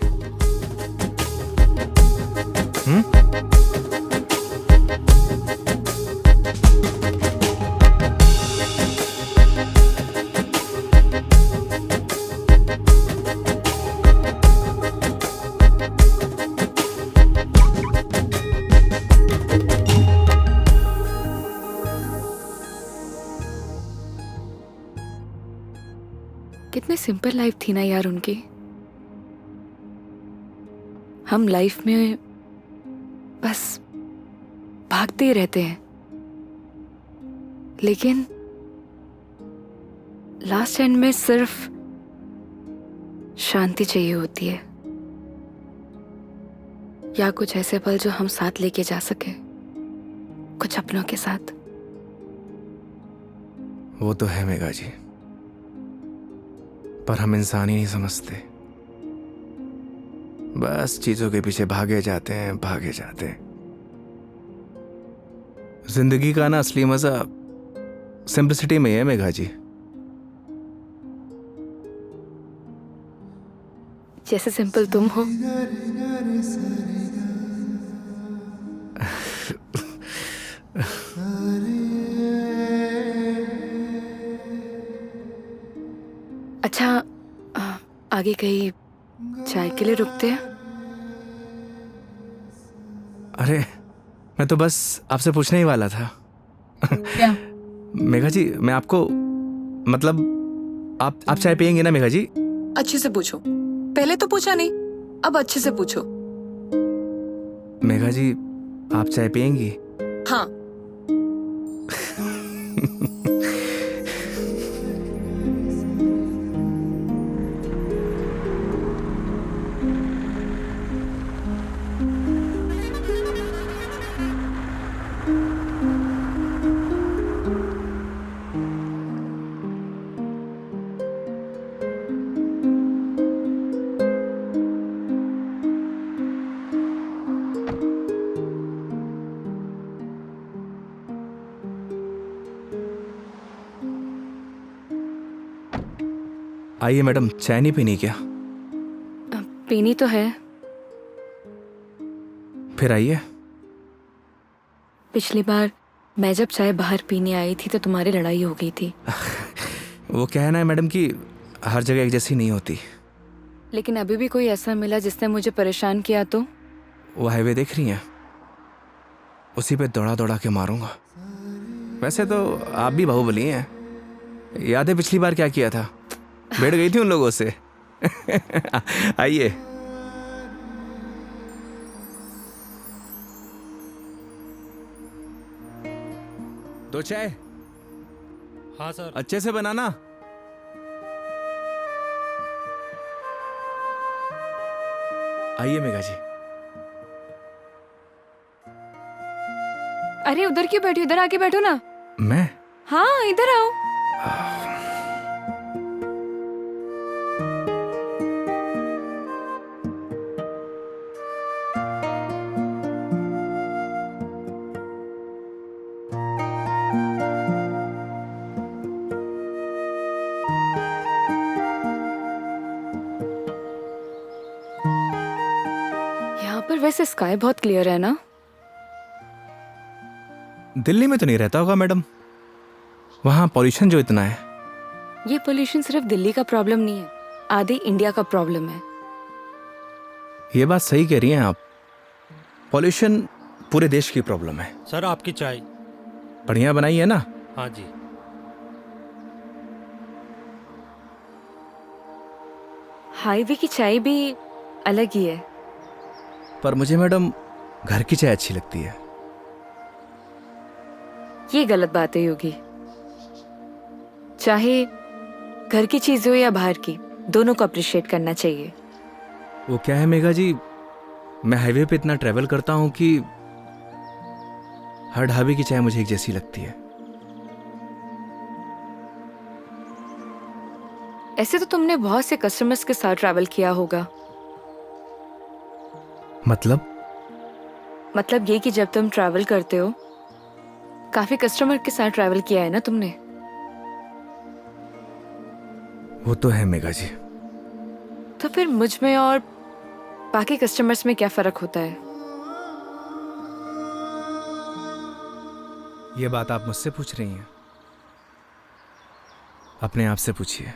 कितने सिंपल लाइफ थी ना यार उनकी। हम लाइफ में बस भागते ही रहते हैं, लेकिन लास्ट एंड में सिर्फ शांति चाहिए होती है, या कुछ ऐसे पल जो हम साथ लेके जा सके, कुछ अपनों के साथ। वो तो है मेघा जी, पर हम इंसान ही नहीं समझते। बस चीजों के पीछे भागे जाते हैं, भागे जाते हैं। जिंदगी का ना असली मजा सिंपलिसिटी में है मेघा जी। जैसे सिंपल तुम हो। अच्छा, आगे कहीं चाय के लिए रुकते हैं? अरे, मैं तो बस आपसे पूछने ही वाला था। क्या? मेघा जी, मैं आपको मतलब आप चाय पियेंगे ना मेघा जी? अच्छे से पूछो, पहले तो पूछा नहीं, अब अच्छे से पूछो। मेघा जी, आप चाय पियेंगी? हाँ। आइए मैडम, चाय नहीं पीनी क्या? पीनी तो है। फिर आइए। पिछली बार मैं जब चाय बाहर पीने आई थी तो तुम्हारी लड़ाई हो गई थी। वो कहना है मैडम कि हर जगह एक जैसी नहीं होती। लेकिन अभी भी कोई ऐसा मिला जिसने मुझे परेशान किया तो? वो हाईवे देख रही हैं, उसी पे दौड़ा दौड़ा के मारूंगा। वैसे तो आप भी बाहुबली हैं। याद है पिछली बार क्या किया था? बैठ गई थी उन लोगों से। आइए। दो चाय। हाँ सर। अच्छे से बनाना। आइए मेघा जी। अरे उधर क्यों बैठी, उधर आके बैठो ना। मैं? हाँ इधर आओ। यहाँ पर वैसे स्काई बहुत क्लियर है ना? दिल्ली में तो नहीं रहता होगा मैडम, वहां पॉल्यूशन जो इतना है। ये पोल्यूशन सिर्फ दिल्ली का प्रॉब्लम नहीं है, आधे इंडिया का प्रॉब्लम है। ये बात सही कह रही हैं आप, पॉल्यूशन पूरे देश की प्रॉब्लम है। सर आपकी चाय। बढ़िया बनाई है ना? हाँ जी। हाईवे की चाय भी अलग ही है। पर मुझे मैडम घर की चाय अच्छी लगती है। ये गलत बात है योगी। चाहे घर की चीज हो या बाहर की, दोनों को अप्रिशिएट करना चाहिए। वो क्या है मेघा जी, मैं हाईवे पे इतना ट्रैवल करता हूं कि हर ढाबे की चाय मुझे एक जैसी लगती है। ऐसे तो तुमने बहुत से कस्टमर्स के साथ ट्रैवल किया होगा। मतलब ये कि जब तुम ट्रैवल करते हो, काफी कस्टमर के साथ ट्रैवल किया है ना तुमने? वो तो है मेघा जी। तो फिर मुझ में और बाकी कस्टमर्स में क्या फर्क होता है? ये बात आप मुझसे पूछ रही हैं? अपने आप से पूछिए।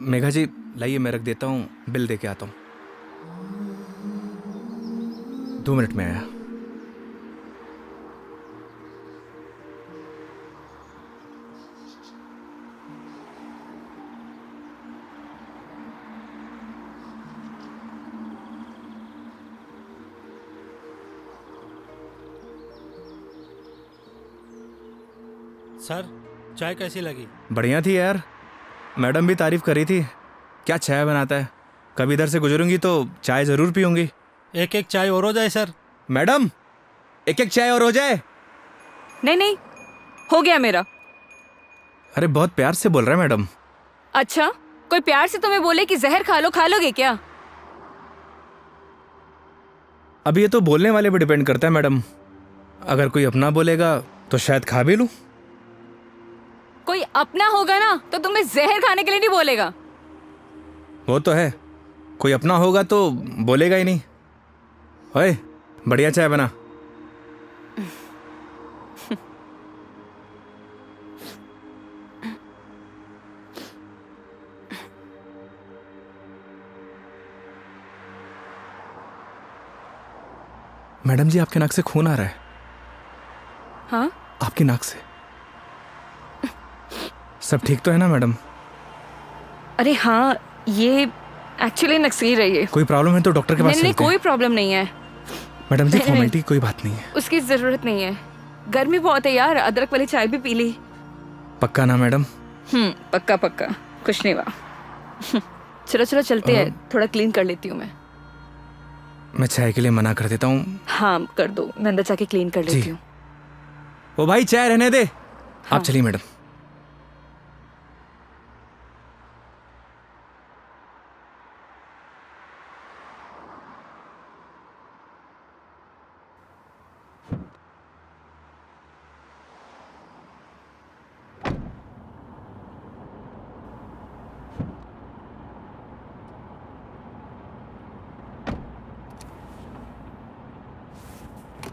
मेघा जी लाइए, मैं रख देता हूँ, बिल दे के आता हूँ। 2 मिनट में आया। सर चाय कैसी लगी? बढ़िया थी यार, मैडम भी तारीफ कर रही थी। क्या चाय बनाता है, कभी इधर से गुजरूंगी तो चाय जरूर पीऊंगी। एक एक चाय और हो जाए सर। मैडम एक एक चाय और हो जाए। नहीं नहीं, हो गया मेरा। अरे बहुत प्यार से बोल रहा है मैडम। अच्छा, कोई प्यार से तुम्हें बोले कि जहर खा लो, खा लोगे क्या? अब ये तो बोलने वाले पे डिपेंड करता है मैडम। अगर कोई अपना बोलेगा तो शायद खा भी लूं। कोई अपना होगा ना तो तुम्हें जहर खाने के लिए नहीं बोलेगा। वो तो है, कोई अपना होगा तो बोलेगा ही नहीं। ओए बढ़िया चाय बना। मैडम जी आपके नाक से खून आ रहा है। हाँ? आपकी नाक से। सब ठीक तो है ना मैडम? अरे हाँ, ये एक्चुअली नक्सीर रही है। कोई प्रॉब्लम है तो डॉक्टर के पास नहीं नहीं, चलते हैं। कोई प्रॉब्लम नहीं है। मैडम जी नहीं, फॉर्मेलिटी की कोई बात नहीं है। उसकी जरूरत नहीं है। गर्मी बहुत है यार, अदरक वाली चाय भी पी ली। पक्का ना मैडम? पक्का पक्का, कुछ नहीं हुआ। चलो चलो चलते हैं, थोड़ा क्लीन कर लेती हूँ मैं। मैं चाय के लिए मना कर देता हूँ। हाँ कर दो, मैं अंदर जाके क्लीन कर लेती हूँ। ओ भाई चाय रहने दे। आप चलिए मैडम।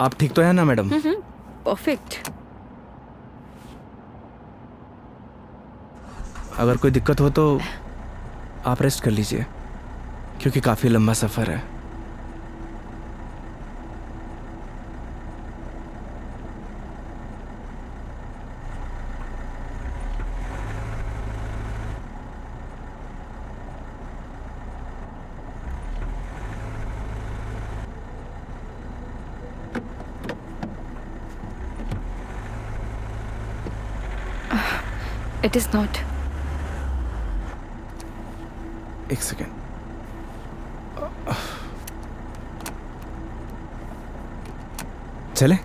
आप ठीक तो है ना मैडम? परफेक्ट। अगर कोई दिक्कत हो तो आप रेस्ट कर लीजिए, क्योंकि काफ़ी लंबा सफ़र है। It is not. एक सेकेंड। चले?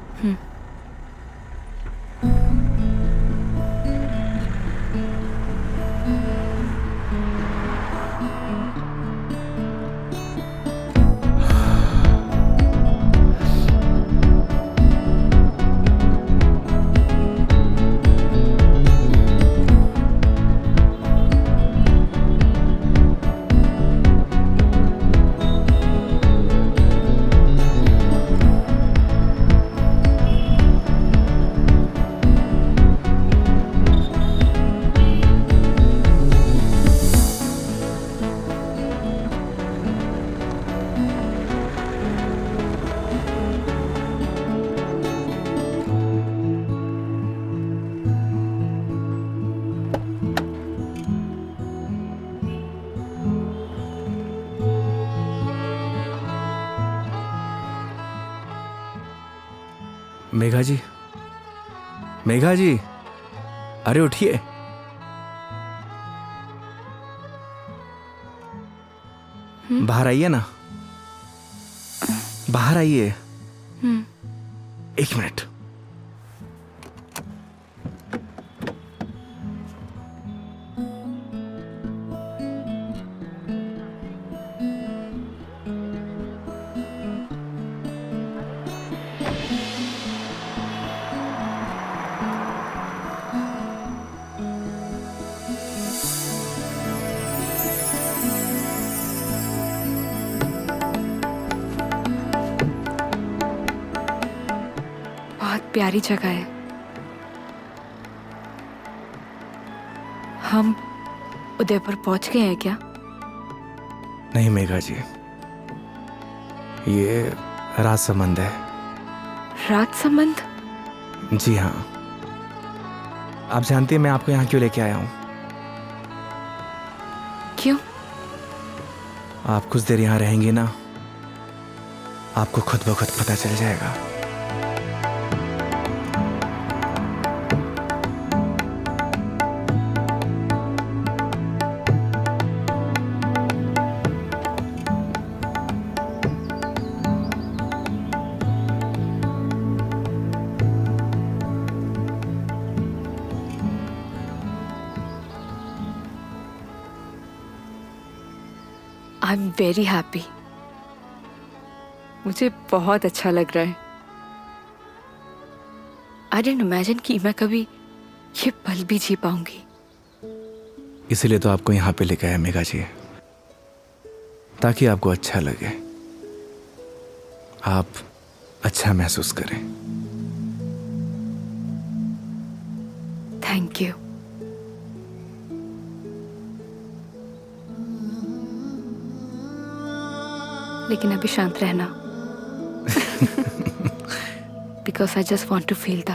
मेघा जी, मेघा जी, अरे उठिए। बाहर आइए ना, बाहर आइए। एक मिनट। प्यारी जगह है। हम उदयपुर पहुंच गए हैं क्या? नहीं मेघा जी, ये राज संबंध है। राज संबंध? जी हाँ। आप जानती हैं मैं आपको यहाँ क्यों लेके आया हूँ? क्यों? आप कुछ देर यहाँ रहेंगी ना, आपको खुद ब खुद पता चल जाएगा। I am very happy. मुझे बहुत अच्छा लग रहा है। आई डिडंट इमेजिन कि मैं कभी ये पल भी जी पाऊंगी। इसीलिए तो आपको यहाँ पे लेके आया मेघा जी, ताकि आपको अच्छा लगे, आप अच्छा महसूस करें। Thank you. लेकिन अभी शांत रहना, because I just want to feel the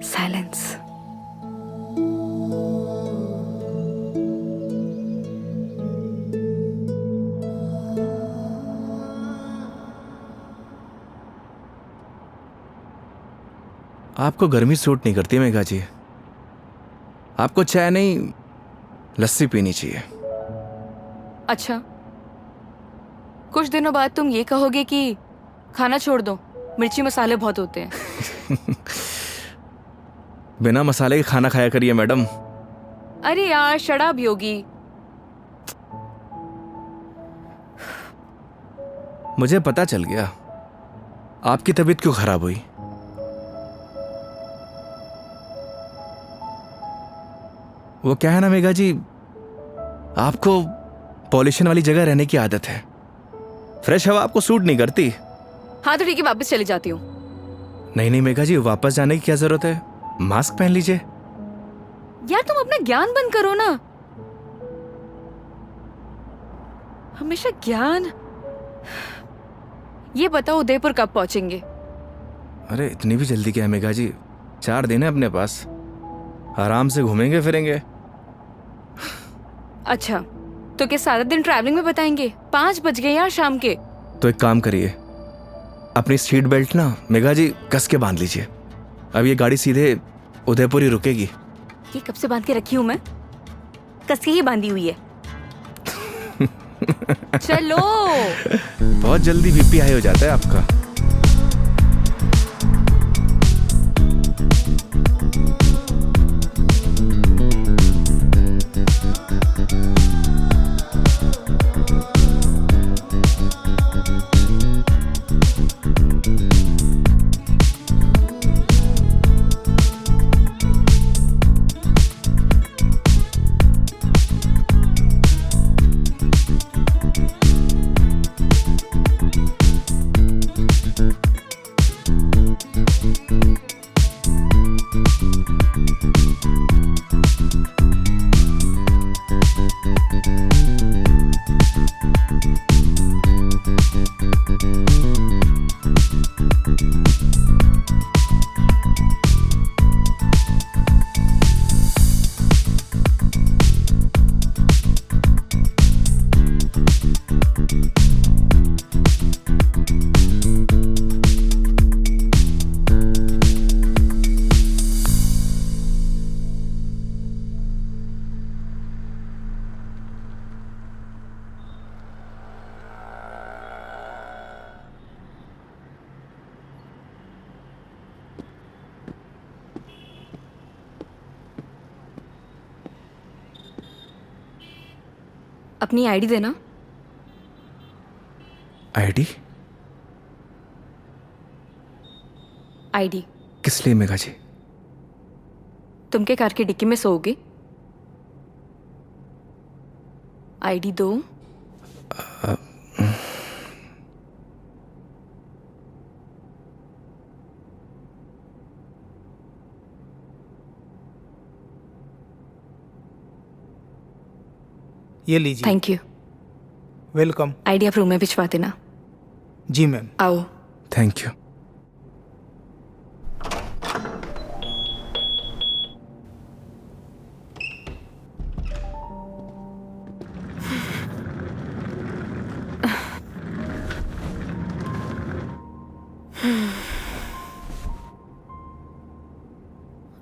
silence. आपको गर्मी सूट नहीं करती मेघा जी, आपको चाय नहीं लस्सी पीनी चाहिए। अच्छा, कुछ दिनों बाद तुम ये कहोगे कि खाना छोड़ दो, मिर्ची मसाले बहुत होते हैं। बिना मसाले के खाना खाया करिए मैडम। अरे यार शराब योगी। मुझे पता चल गया आपकी तबीयत क्यों खराब हुई। वो क्या है ना मेघा जी, आपको पॉल्यूशन वाली जगह रहने की आदत है, फ्रेश हवा आपको सूट नहीं करती, हाँ तो ठीक है, वापस चली जाती हूँ। नहीं नहीं मेघा जी, वापस जाने की क्या जरूरत है? मास्क पहन लीजिए। यार तुम अपना ज्ञान बंद करो ना, हमेशा ज्ञान। ये बताओ उदयपुर कब पहुंचेंगे? अरे इतनी भी जल्दी क्या है मेघा जी, 4 दिन है अपने पास, आराम से घूमेंगे फिरेंगे। अच्छा तो क्या सारा दिन ट्रैवलिंग में बताएंगे? 5 बज गए यार शाम के। तो एक काम करिए, अपनी सीट बेल्ट ना मेघा जी कस के बांध लीजिए। अब ये गाड़ी सीधे उदयपुर ही रुकेगी। ये कब से बांध के रखी हूँ मैं? कस के ही बांधी हुई है। चलो। बहुत जल्दी बीपी हाई हो जाता है आपका। अपनी आईडी देना। आईडी? आईडी किस लिए मेघा जी? तुम के कार की डिक्की में सोओगे? आईडी दो। ये लीजिए। Thank you. वेलकम। आईडी आप रूम में भिजवा देना। जी मैम। आओ। Thank you.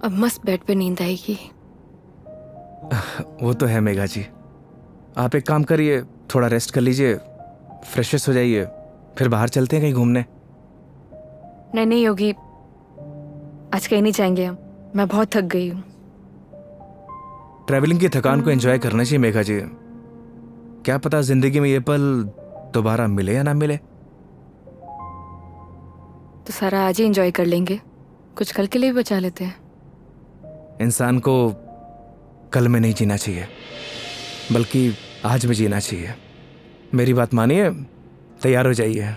अब मस्त बेड पे नींद आएगी। वो तो है मेघा जी, आप एक काम करिए, थोड़ा रेस्ट कर लीजिए, फ्रेश हो जाइए, फिर बाहर चलते हैं कहीं घूमने। नहीं नहीं योगी, आज कहीं नहीं जाएंगे हम, मैं बहुत थक गई हूँ। ट्रैवलिंग की थकान को एंजॉय करना चाहिए मेघा जी। क्या पता जिंदगी में ये पल दोबारा मिले या ना मिले। तो सारा आज ही एंजॉय कर लेंगे, कुछ कल के लिए भी बचा लेते हैं। इंसान को कल में नहीं जीना चाहिए, बल्कि आज में जीना चाहिए। मेरी बात मानिए, तैयार हो जाइए।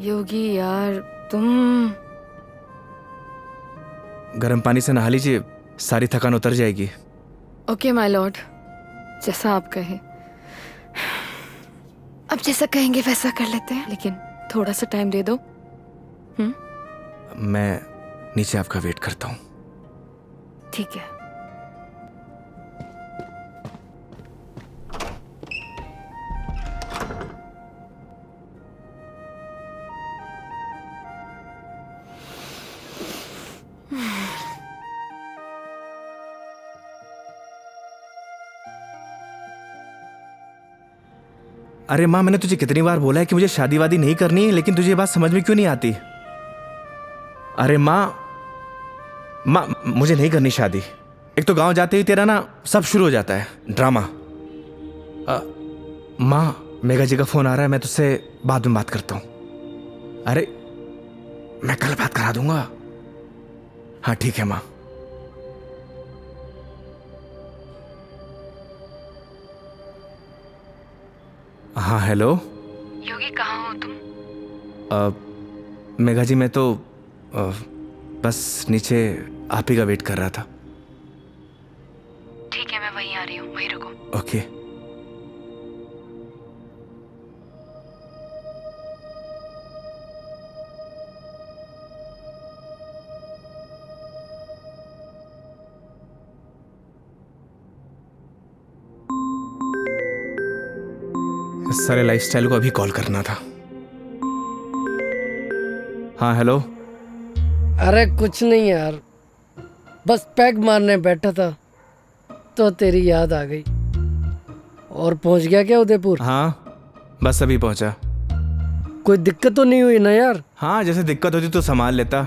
योगी यार तुम। गर्म पानी से नहा लीजिए, सारी थकान उतर जाएगी। ओके माय लॉर्ड, जैसा आप कहें। अब जैसा कहेंगे वैसा कर लेते हैं, लेकिन थोड़ा सा टाइम दे दो। मैं नीचे आपका वेट करता हूँ। ठीक है। अरे माँ, मैंने तुझे कितनी बार बोला है कि मुझे शादी वादी नहीं करनी है, लेकिन तुझे ये बात समझ में क्यों नहीं आती? अरे माँ, मुझे नहीं करनी शादी। एक तो गांव जाते ही तेरा ना सब शुरू हो जाता है ड्रामा। माँ, मेघा जी का फोन आ रहा है, मैं तुझसे बाद में बात करता हूँ। अरे मैं कल बात करा दूंगा। हाँ ठीक है माँ। हाँ हेलो। योगी कहाँ हो तुम? मेघा जी मैं तो बस नीचे आप ही का वेट कर रहा था। ठीक है, मैं वहीं आ रही हूँ, वहीं रुको। ओके। इस सारे लाइफस्टाइल को अभी कॉल करना था। हाँ हेलो। अरे कुछ नहीं यार, बस पैग मारने बैठा था तो तेरी याद आ गई। और पहुंच गया क्या उदयपुर? हाँ बस अभी पहुंचा। कोई दिक्कत तो नहीं हुई ना यार? हाँ जैसे दिक्कत होती तो संभाल लेता।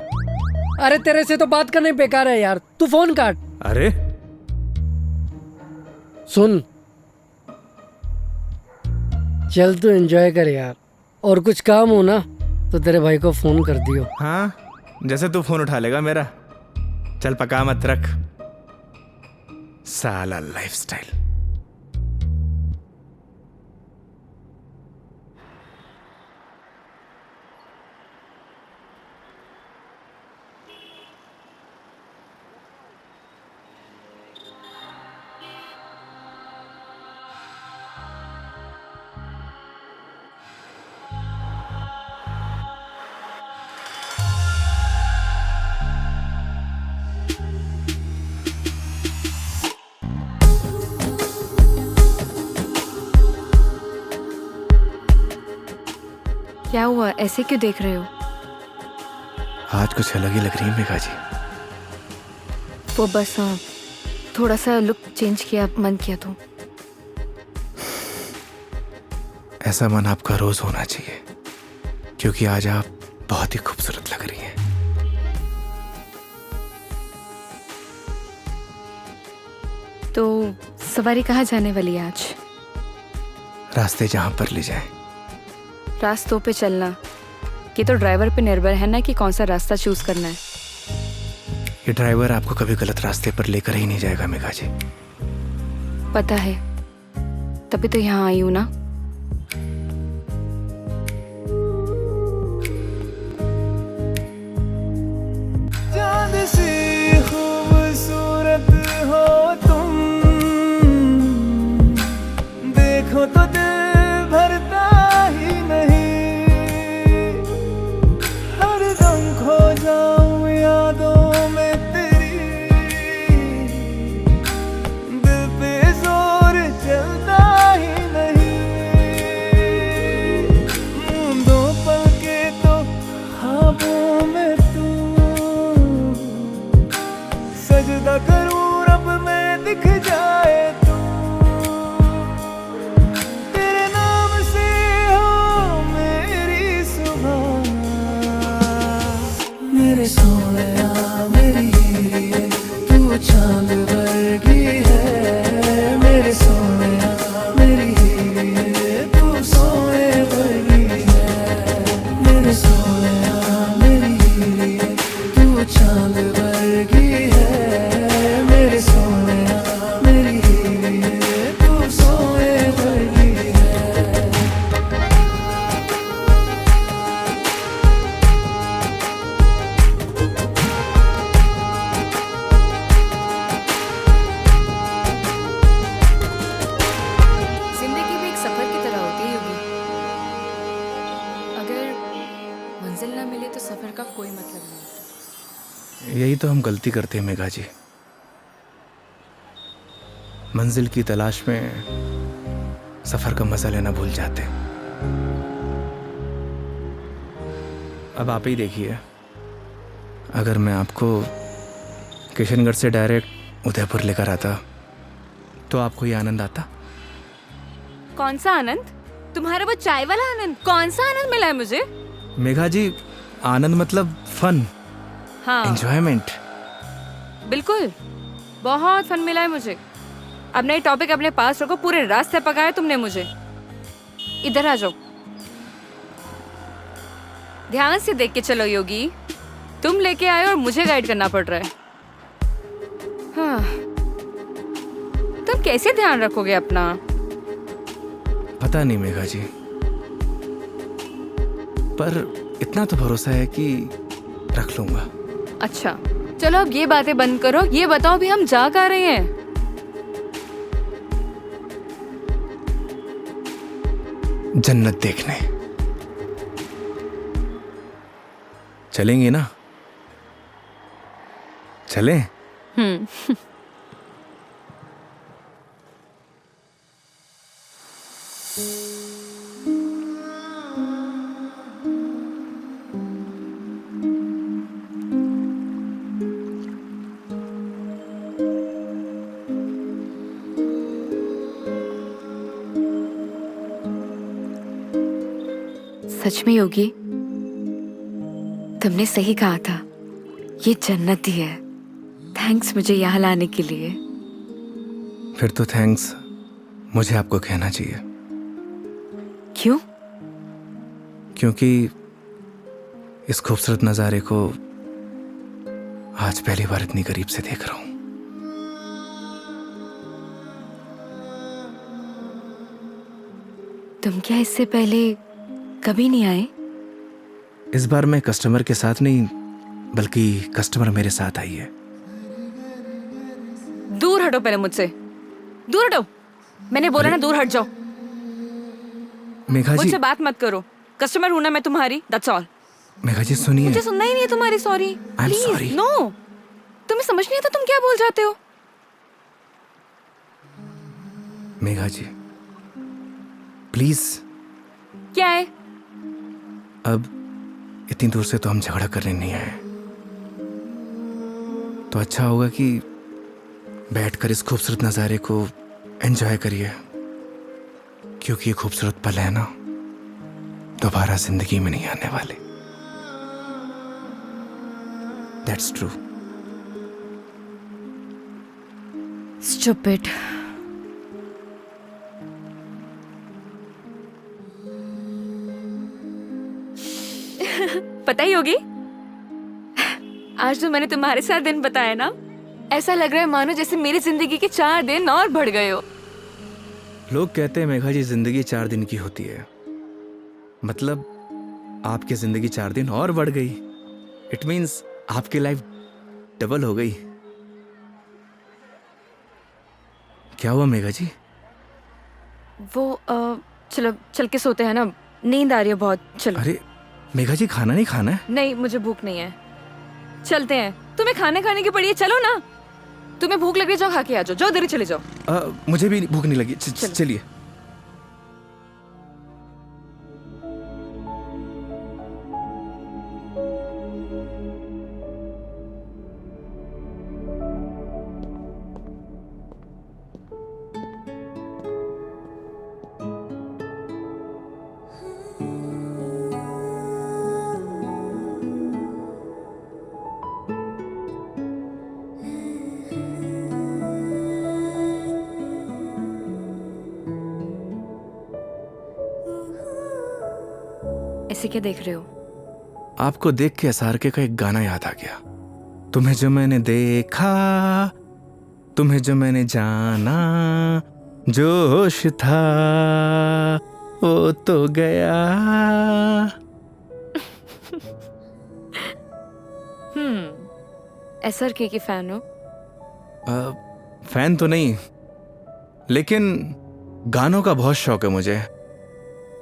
अरे तेरे से तो बात करने बेकार है यार, तू फोन काट। अरे सुन, चल तू एंजॉय कर यार, और कुछ काम हो ना तो तेरे भाई को फोन कर दियो। हाँ जैसे तू फोन उठा लेगा मेरा। चल पका मत रख, साला लाइफस्टाइल। क्या हुआ, ऐसे क्यों देख रहे हो? आज कुछ अलग ही लग रही है मेघा जी। वो बस थोड़ा सा लुक चेंज किया, मन किया तो। ऐसा मन आपका रोज होना चाहिए, क्योंकि आज आप बहुत ही खूबसूरत लग रही हैं। तो सवारी कहाँ जाने वाली है आज? रास्ते जहां पर ले जाए। रास्तों पे चलना, ये तो ड्राइवर पे निर्भर है ना कि कौन सा रास्ता चूज करना है। ये ड्राइवर आपको कभी गलत रास्ते पर लेकर ही नहीं जाएगा मेघा जी। पता है, तभी तो यहाँ आई हूँ ना। चांद सी खूबसूरत हो तुम, देखो तो दिल भरता ही नहीं। हरदम खो जाऊं यादों में तेरी, दिल पे जोर चलता ही नहीं। दो पल के तो ख्वाबों में तू, सजदा करूं रब में दिख जाए तू। तेरे नाम से हो मेरी सुबह, मेरे सोनिया मेरी हीरे, तू चांद वर्गी है। मेरे सोनिया मेरी हीरे, तू सोने वर्गी है। मेरे सोनिया मेरी हीरे, तू चांद वर्गी है। मेरे सोनिया मेरी हीरे, तू सोने वर्गी है। जिंदगी भी एक सफर की तरह होती है योगी। अगर मंजिल ना मिले तो सफर का कोई मतलब नहीं। यही तो हम गलती करते हैं मेघा जी। मंजिल की तलाश में सफर का मजा लेना भूल जाते हैं। अब आप ही देखिए, अगर मैं आपको किशनगढ़ से डायरेक्ट उदयपुर लेकर आता तो आपको ये आनंद आता? कौन सा आनंद? तुम्हारा वो चाय वाला आनंद? कौन सा आनंद मिला है मुझे? मेघा जी, आनंद मतलब फन, हाँ एंजॉयमेंट। बिल्कुल, बहुत फन मिला है मुझे। अब नई टॉपिक अपने पास रखो, पूरे रास्ते पकाया तुमने मुझे। इधर आ जाओ, ध्यान से देख के चलो योगी। तुम लेके आए और मुझे गाइड करना पड़ रहा है। हाँ, तुम कैसे ध्यान रखोगे अपना? पता नहीं मेघा जी, पर इतना तो भरोसा है कि रख लूंगा। अच्छा चलो अब ये बातें बंद करो, ये बताओ भी हम जा कहाँ रहे हैं? जन्नत देखने चलेंगे ना? चलें? सच में योगी, तुमने सही कहा था, ये जन्नत ही है। थैंक्स मुझे यहाँ लाने के लिए। फिर तो थैंक्स मुझे आपको कहना चाहिए। क्यों? क्योंकि इस खूबसूरत नज़ारे को आज पहली बार इतनी करीब से देख रहा हूं। तुम क्या इससे पहले कभी नहीं आए? इस बार मैं कस्टमर के साथ नहीं, बल्कि कस्टमर मेरे साथ आई है। दूर हटो पहले मुझसे, दूर हटो। मैंने बोला ना दूर हट जाओ। मेघा जी, मुझसे बात मत करो। कस्टमर हूं ना मैं तुम्हारी, दैट्स ऑल। मेघा जी सुनिए। मुझे सुनना ही नहीं है तुम्हारी sorry. I'm sorry. Please no, तुम्हें समझ नहीं आता तुम क्या बोल जाते हो। मेघा जी प्लीज, क्या है? अब इतनी दूर से तो हम झगड़ा करने नहीं आए, तो अच्छा होगा कि बैठकर इस खूबसूरत नज़ारे को एंजॉय करिए, क्योंकि ये खूबसूरत पल है ना, दोबारा जिंदगी में नहीं आने वाले। That's true. स्टूपिड। पता ही होगी, आज जो मैंने तुम्हारे साथ दिन बताया ना, ऐसा लग रहा है मानो जैसे मेरी जिंदगी के 4 दिन और बढ़ गए हो। लोग कहते हैं मेघा जी जिंदगी 4 दिन की होती है, मतलब आपकी जिंदगी 4 दिन और बढ़ गई। इट मीन्स आपकी लाइफ डबल हो गई। क्या हुआ मेघा जी? वो चलो चल के सोते हैं ना, नींद आ रही है बहुत। चलो। अरे मेघा जी, खाना नहीं खाना है? नहीं, मुझे भूख नहीं है। चलते हैं। तुम्हें खाना खाने की पड़ी है, चलो ना। तुम्हें भूख लग रही है, जाओ खा के आ जाओ। जाओ देरी चले जाओ। मुझे भी भूख नहीं लगी। चलिए। ऐसे क्या देख रहे हो? आपको देख के SRK का एक गाना याद आ गया। तुम्हें जो मैंने देखा, तुम्हें जो मैंने जाना, जोश था वो तो गया। SRK की फैन हो? फैन तो नहीं, लेकिन गानों का बहुत शौक है मुझे।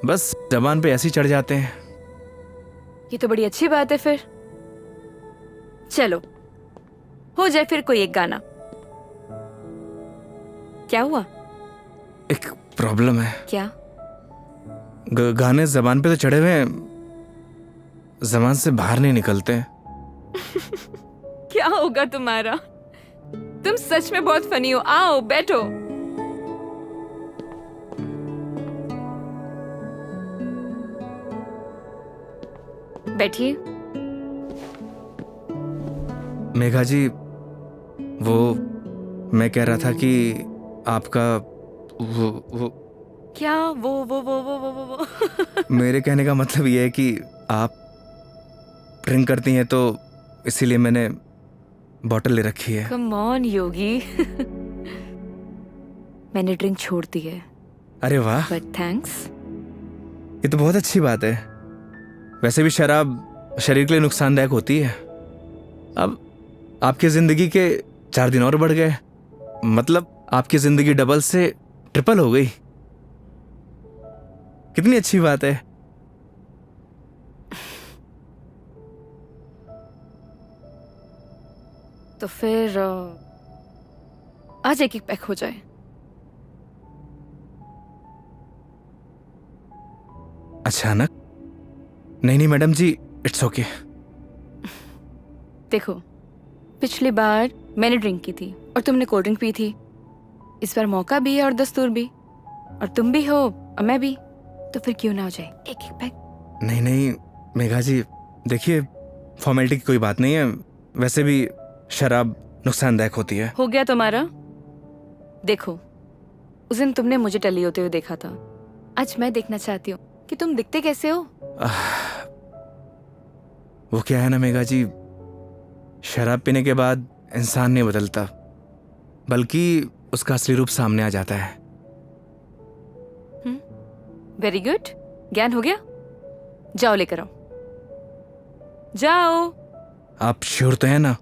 बस जबान पे ऐसे ही चढ़ जाते हैं। ये तो बड़ी अच्छी बात है फिर। चलो हो जाए फिर कोई एक गाना। क्या हुआ? एक प्रॉब्लम है। क्या? गाने जबान पे तो चढ़े हुए हैं, जबान से बाहर नहीं निकलते। क्या होगा तुम्हारा? तुम सच में बहुत फनी हो। आओ बैठो। बैठिए। मेघा जी, वो मैं कह रहा था कि आपका वो क्या वो मेरे कहने का मतलब ये है कि आप ड्रिंक करती हैं, तो इसीलिए मैंने बॉटल ले रखी है। कम ऑन योगी। मैंने ड्रिंक छोड़ दी है। अरे वाह, बट थैंक्स। ये तो बहुत अच्छी बात है। वैसे भी शराब शरीर के लिए नुकसानदायक होती है। अब आपकी जिंदगी के 4 दिन और बढ़ गए, मतलब आपकी जिंदगी डबल से ट्रिपल हो गई। कितनी अच्छी बात है। तो फिर आज एक एक पैक हो जाए। अचानक? नहीं मैडम जी, इट्स ओके। देखो, पिछली बार मैंने ड्रिंक की थी और तुमने कोल्ड ड्रिंक पी थी। इस बार मौका भी है और दस्तूर भी, और तुम भी हो और मैं भी, तो फिर क्यों ना हो जाए एक एक पैक। नहीं मेघा जी, देखिए फॉर्मेलिटी की कोई बात नहीं है। वैसे भी शराब नुकसानदायक होती है। हो गया तुम्हारा। देखो, उस दिन तुमने मुझे टली होते हुए देखा था, आज मैं देखना चाहती हूँ कि तुम दिखते कैसे हो। वो क्या है ना मेघा जी, शराब पीने के बाद इंसान नहीं बदलता, बल्कि उसका असली रूप सामने आ जाता है। वेरी गुड, ज्ञान हो गया। जाओ लेकर आओ, जाओ। आप श्योर तो है ना?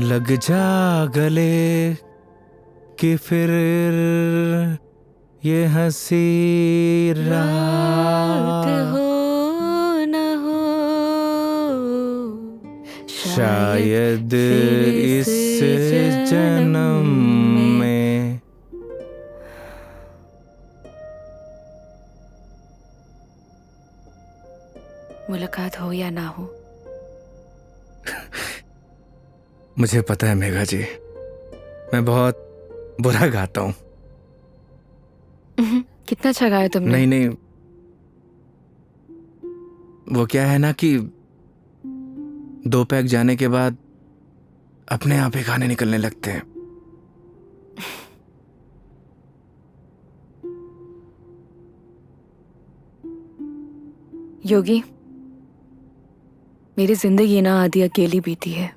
लग जा गले कि फिर ये हंसी रात हो न हो, शायद इस जन्म में। मुलाकात हो या ना हो। मुझे पता है मेघा जी, मैं बहुत बुरा गाता हूँ। कितना अच्छा गाया तुमने। नहीं, वो क्या है ना कि 2 पैक जाने के बाद अपने आप ही गाने निकलने लगते हैं। योगी, मेरी जिंदगी ना आधी अकेली बीती है।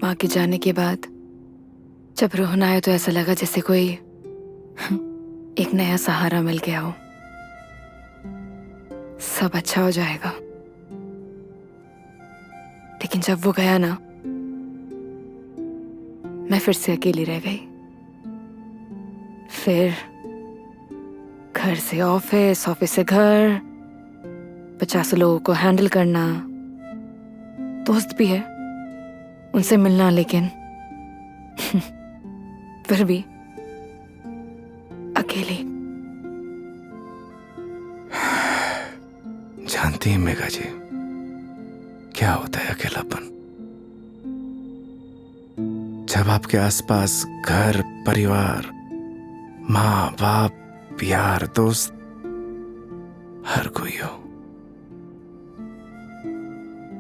माँ के जाने के बाद जब रोहन आया तो ऐसा लगा जैसे कोई एक नया सहारा मिल गया हो। सब अच्छा हो जाएगा। लेकिन जब वो गया ना, मैं फिर से अकेली रह गई। फिर घर से ऑफिस, ऑफिस से घर, 50 लोगों को हैंडल करना, दोस्त भी है, उनसे मिलना, लेकिन फिर भी अकेली। जानती हैं मेघा जी, क्या होता है अकेलापन? जब आपके आसपास घर, परिवार, माँ बाप, यार, दोस्त, हर कोई हो,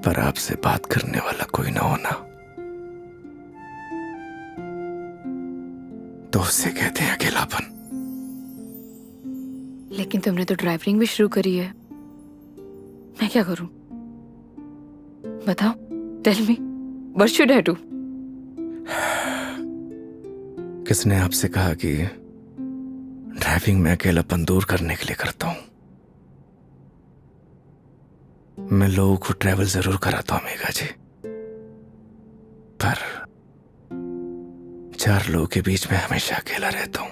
पर आपसे बात करने वाला कोई ना होना, तो उसे कहते हैं अकेलापन। लेकिन तुमने तो ड्राइविंग भी शुरू करी है। मैं क्या करूं? बताओ, tell me, what should I do? किसने आपसे कहा कि ड्राइविंग में अकेलापन दूर करने के लिए करता हूं? मैं लोगों को ट्रैवल जरूर कराता हूं मेघा जी, पर 4 लोगों के बीच में हमेशा अकेला रहता हूं,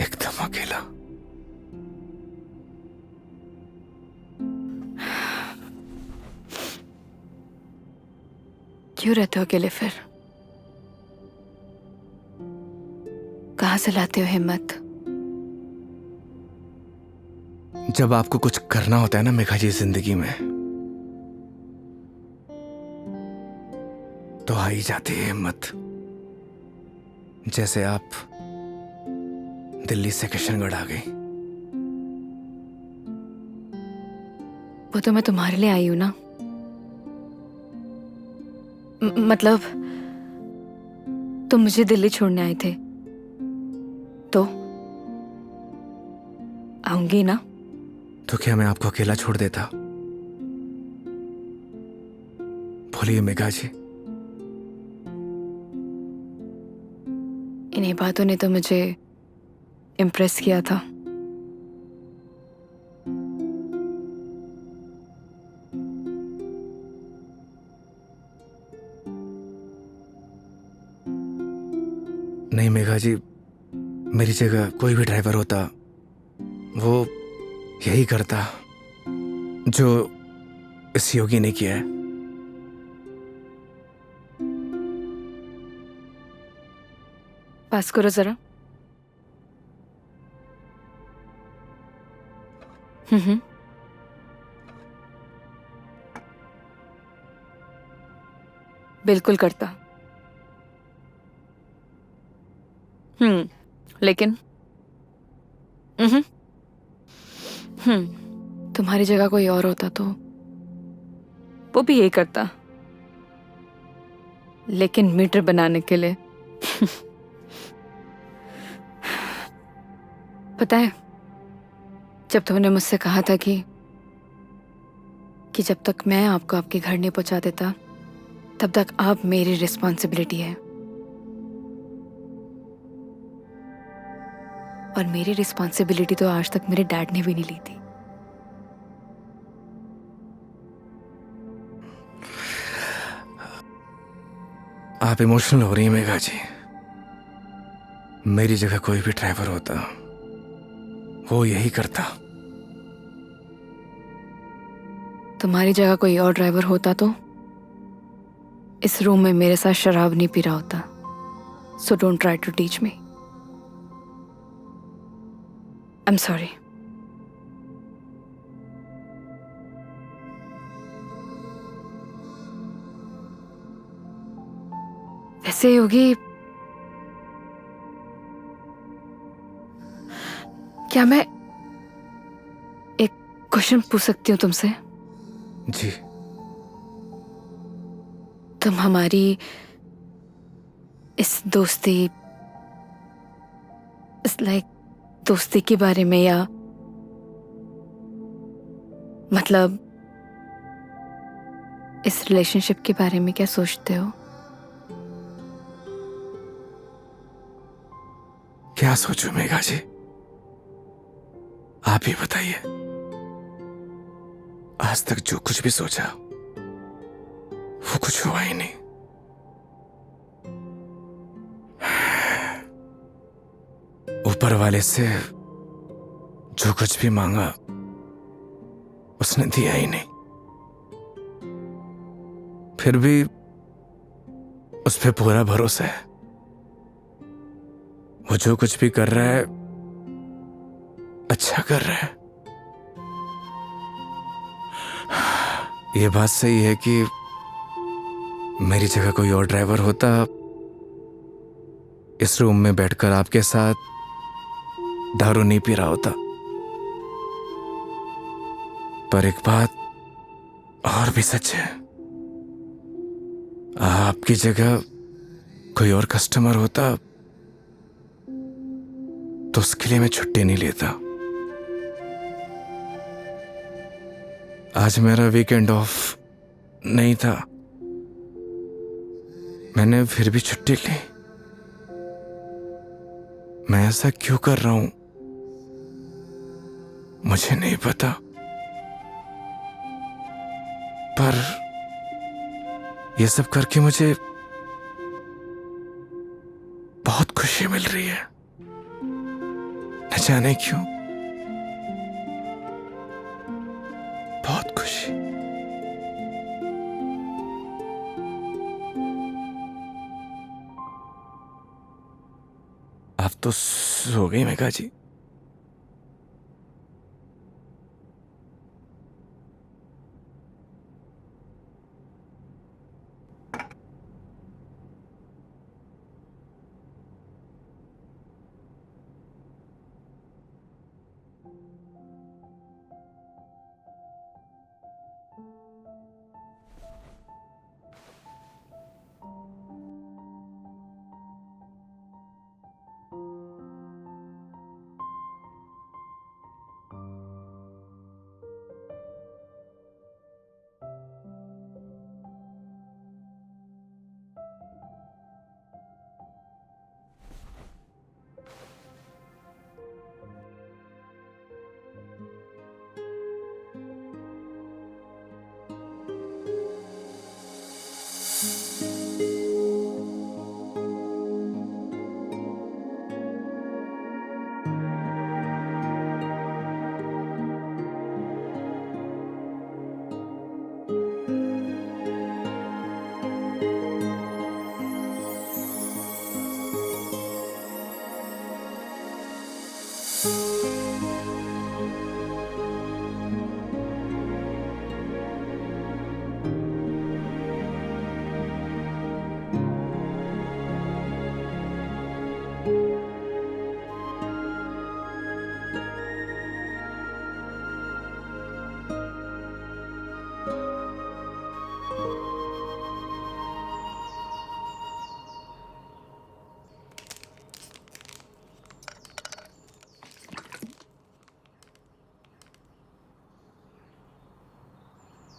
एकदम अकेला। क्यों रहते हो अकेले फिर? कहां से लाते हो हिम्मत? जब आपको कुछ करना होता है ना मेघा जी जिंदगी में, तो आ ही जाती है हिम्मत। जैसे आप दिल्ली से किशनगढ़ आ गई। वो तो मैं तुम्हारे लिए आई हूं ना। मतलब तुम मुझे दिल्ली छोड़ने आए थे तो आऊंगी ना। तो क्या मैं आपको अकेला छोड़ देता? बोलिए मेघा जी। इन्हीं बातों ने तो मुझे इम्प्रेस किया था। नहीं मेघा जी, मेरी जगह कोई भी ड्राइवर होता वो यही करता जो इस योगी ने किया है। पास करो जरा। हम्म। बिल्कुल करता। लेकिन तुम्हारी जगह कोई और होता तो वो भी यही करता, लेकिन मीटर बनाने के लिए। पता है, जब तुमने मुझसे कहा था कि जब तक मैं आपको आपके घर नहीं पहुंचा देता तब तक आप मेरी रिस्पॉन्सिबिलिटी है, और मेरी रिस्पॉन्सिबिलिटी तो आज तक मेरे डैड ने भी नहीं ली थी। आप इमोशनल हो रही हैं मेघा जी। मेरी जगह कोई भी ड्राइवर होता वो यही करता। तुम्हारी जगह कोई और ड्राइवर होता तो इस रूम में मेरे साथ शराब नहीं पी रहा होता। So don't try to teach me. I am sorry. वैसे योगी, क्या मैं एक क्वेश्चन पूछ सकती हूँ तुमसे? जी। तुम हमारी इस दोस्ती, इस दोस्ती के बारे में, या मतलब इस रिलेशनशिप के बारे में क्या सोचते हो? क्या सोचूं मेघा जी, आप ही बताइए। आज तक जो कुछ भी सोचा वो कुछ हुआ ही नहीं। ऊपर वाले से जो कुछ भी मांगा उसने दिया ही नहीं, फिर भी उस पे पूरा भरोसा है। वो जो कुछ भी कर रहा है अच्छा कर रहा है। ये बात सही है कि मेरी जगह कोई और ड्राइवर होता इस रूम में बैठकर आपके साथ दारू नहीं पी रहा होता। पर एक बात और भी सच है, आपकी जगह कोई और कस्टमर होता तो उसके लिए मैं छुट्टी नहीं लेता। आज मेरा वीकेंड ऑफ नहीं था, मैंने फिर भी छुट्टी ली। मैं ऐसा क्यों कर रहा हूं मुझे नहीं पता, पर यह सब करके मुझे बहुत खुशी मिल रही है, न जाने क्यों, बहुत खुशी। आप तो सो गई Megha ji.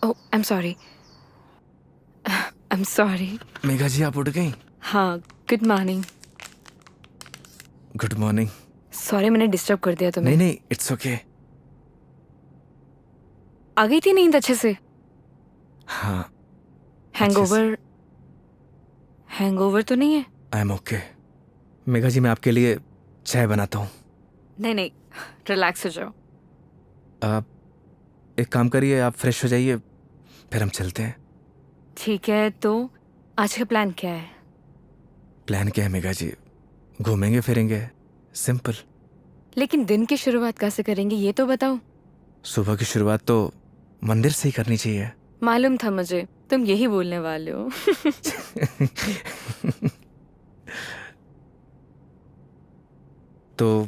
Oh I am sorry, I am sorry. Megha ji आप उठ गई? हाँ, good morning. Good morning. Sorry मैंने डिस्टर्ब कर दिया तुम्हें। नहीं नहीं, इट्स ओके। आ गई थी नींद अच्छे से? हाँ। हैंगओवर, हैंगओवर तो नहीं है? I am okay. Megha ji मैं आपके लिए चाय बनाता हूँ। नहीं नहीं, रिलैक्स हो जाओ। आप एक काम करिए, आप फ्रेश हो जाइए, फिर हम चलते हैं। ठीक है, तो आज का प्लान क्या है? प्लान क्या है मेघा जी? घूमेंगे फिरेंगे, सिंपल। लेकिन दिन की शुरुआत कैसे करेंगे ये तो बताओ। सुबह की शुरुआत तो मंदिर से ही करनी चाहिए। मालूम था मुझे तुम यही बोलने वाले हो। तो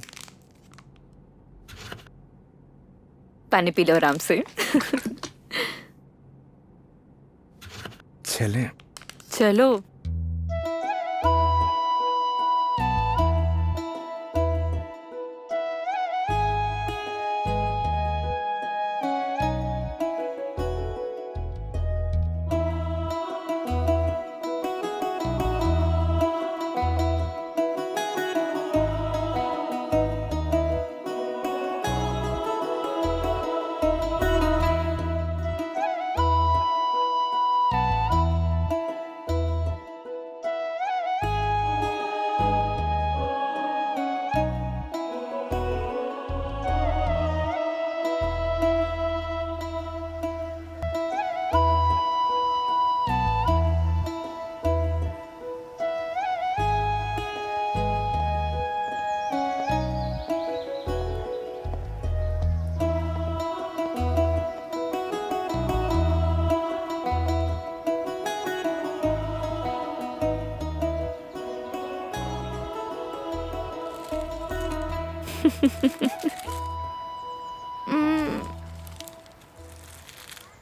पानी पी लो आराम से। चलें। चलो।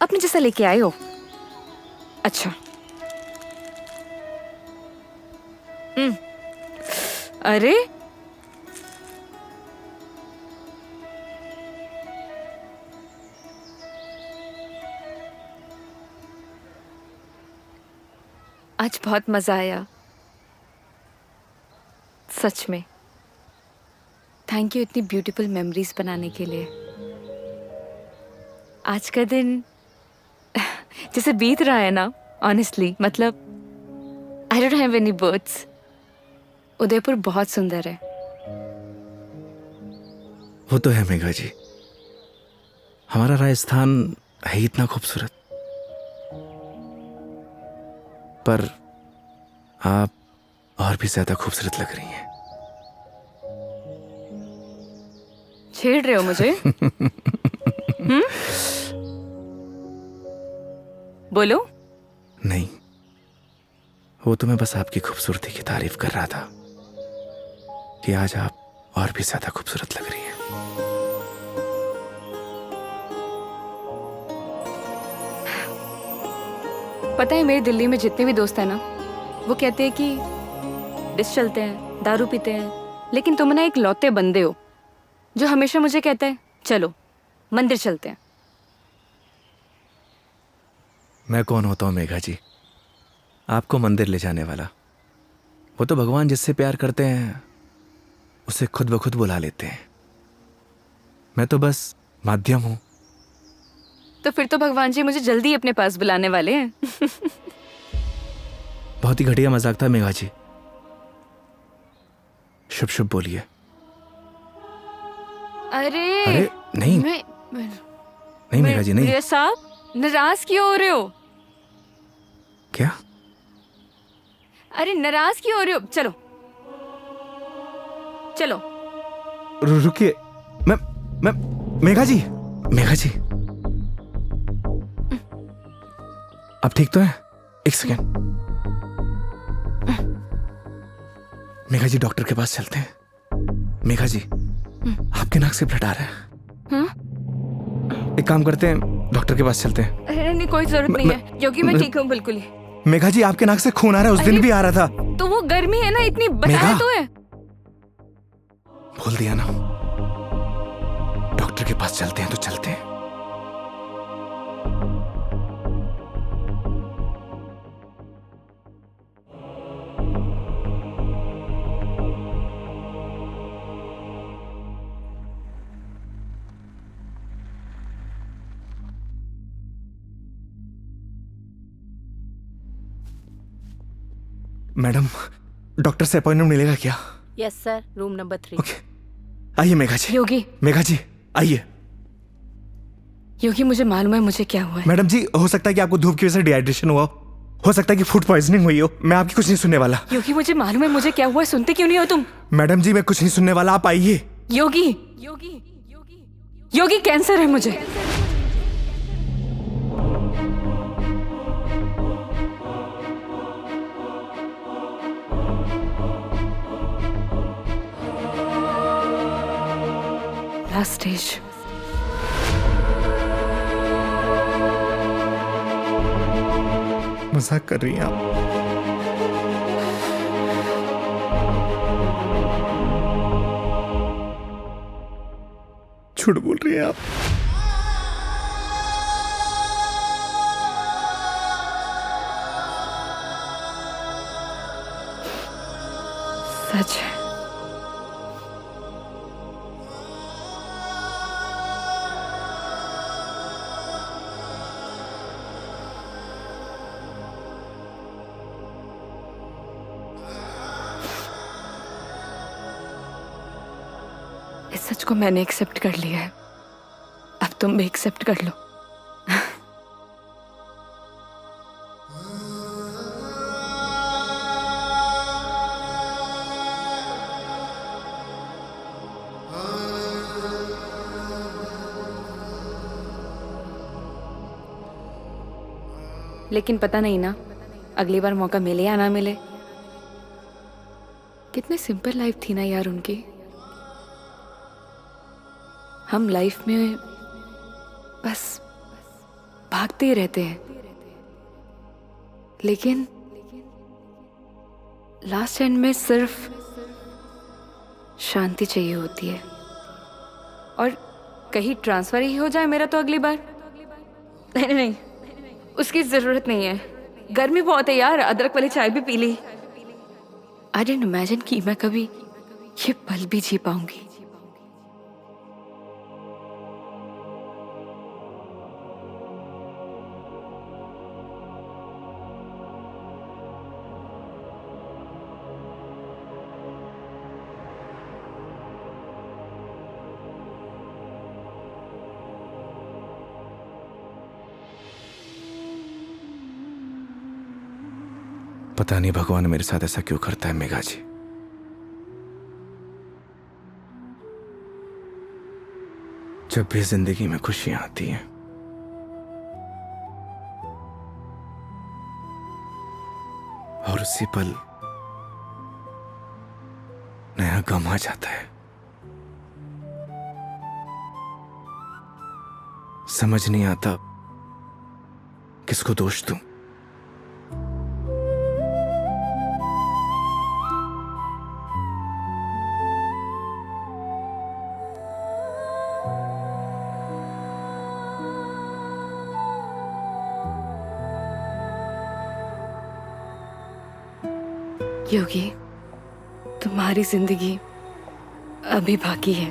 अपने जैसा लेके आए हो? अच्छा। अरे आज बहुत मजा आया सच में। थैंक यू इतनी ब्यूटीफुल मेमोरीज बनाने के लिए। आज का दिन जैसे बीत रहा है ना, ऑनेस्टली मतलब I don't have any words. Udaipur बहुत सुंदर है। वो तो है मेघा जी, हमारा राजस्थान है ही इतना खूबसूरत। पर आप और भी ज्यादा खूबसूरत लग रही हैं। छेड़ रहे हो मुझे? बोलो। नहीं, वो तो मैं बस आपकी खूबसूरती की तारीफ कर रहा था कि आज आप और भी ज्यादा खूबसूरत लग रही हैं। पता है मेरे दिल्ली में जितने भी दोस्त हैं ना, वो कहते हैं कि डिस चलते हैं, दारू पीते हैं, लेकिन तुम ना एक लौते बंदे हो जो हमेशा मुझे कहता है चलो मंदिर चलते हैं। मैं कौन होता हूँ मेघा जी आपको मंदिर ले जाने वाला? वो तो भगवान जिससे प्यार करते हैं उसे खुद ब खुद बुला लेते हैं। मैं तो बस माध्यम हूं। तो फिर तो भगवान जी मुझे जल्दी अपने पास बुलाने वाले हैं। बहुत ही घटिया मजाक था मेघा जी। शुभ शुभ बोलिए। अरे नहीं नहीं मेघा जी नहीं। मेरे साहब नाराज क्यों हो रहे हो? क्या? अरे नाराज क्यों हो रहे हो? चलो चलो। रुकिए। मैं मेघा जी आप ठीक तो है? एक सेकेंड। मेघा जी डॉक्टर के पास चलते हैं। मेघा जी आपके नाक से ब्लड आ रहा है। हाँ? एक काम करते हैं, डॉक्टर के पास चलते हैं। अरे नहीं, कोई जरूरत नहीं है क्योंकि मैं ठीक हूँ बिल्कुल ही। मेघा जी आपके नाक से खून आ रहा है, उस दिन भी आ रहा था। तो वो गर्मी है ना, इतनी बताया तो है। भूल दिया ना। डॉक्टर के पास चलते हैं तो चलते हैं। मैडम, डॉक्टर से अपॉइंटमेंट मिलेगा क्या? Yes sir, room number 3। Okay, आइए मेघा जी। योगी, मेघा जी आइए। योगी मुझे मालूम है मुझे क्या हुआ है। मैडम जी, हो सकता है कि आपको धूप की वजह से डिहाइड्रेशन हुआ हो सकता है कि फूड पॉइजनिंग हुई हो। मैं आपकी कुछ नहीं सुनने वाला। योगी मुझे मालूम है मुझे क्या हुआ है, सुनते क्यों नहीं हो तुम? मैडम जी, मैं कुछ नहीं सुनने वाला, आप आइए। योगी, योगी, योगी कैंसर है मुझे। Last stage. मजाक कर रही हैं आप? झूठ बोल रही हैं आप? सच है। इस सच को मैंने एक्सेप्ट कर लिया है, अब तुम भी एक्सेप्ट कर लो। लेकिन पता नहीं ना अगली बार मौका मिले या ना मिले। कितनी सिंपल लाइफ थी ना यार उनकी। हम लाइफ में बस भागते ही रहते हैं, लेकिन लास्ट एंड में सिर्फ शांति चाहिए होती है। और कहीं ट्रांसफर ही हो जाए मेरा तो अगली बार। नहीं नहीं, उसकी जरूरत नहीं है। गर्मी बहुत है यार, अदरक वाली चाय भी पी ली। आई डिडंट इमेजिन कि मैं कभी ये पल भी जी पाऊंगी। पता नहीं भगवान मेरे साथ ऐसा क्यों करता है मेघा जी। जब भी जिंदगी में खुशियां आती हैं, और उसी पल नया गम आ जाता है। समझ नहीं आता किसको दोष दूं। योगी, तुम्हारी जिंदगी अभी बाकी है।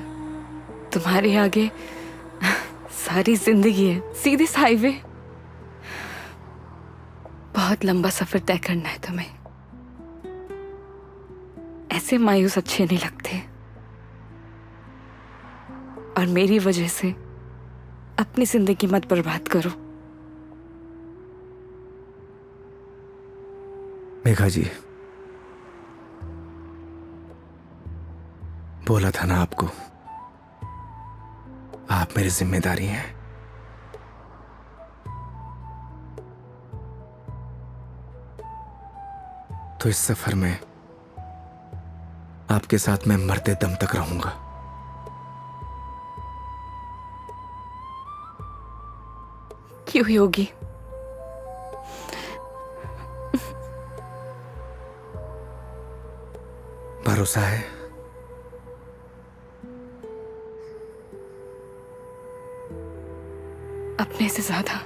तुम्हारे आगे सारी जिंदगी है, सीधी हाईवे। बहुत लंबा सफर तय करना है तुम्हें। ऐसे मायूस अच्छे नहीं लगते। और मेरी वजह से अपनी जिंदगी मत बर्बाद करो। मेघा जी, बोला था ना आपको, आप मेरी जिम्मेदारी हैं। तो इस सफर में आपके साथ मैं मरते दम तक रहूंगा। क्यों योगी? भरोसा है? अपने से ज्यादा।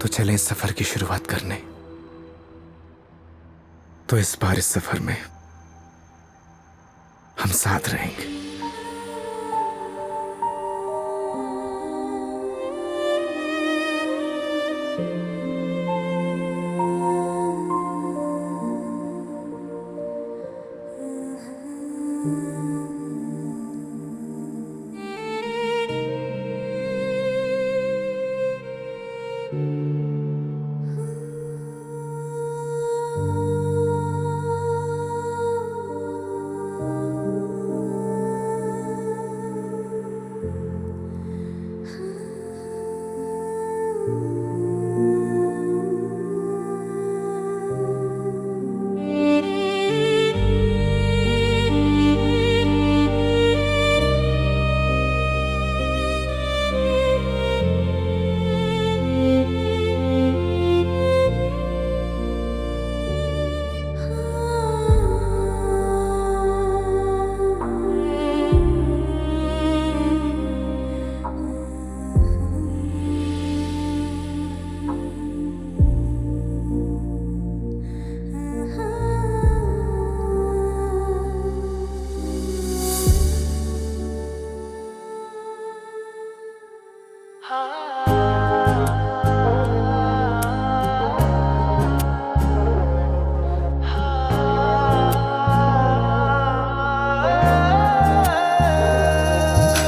चले इस सफर की शुरुआत करने। तो इस बार इस सफर में हम साथ रहेंगे।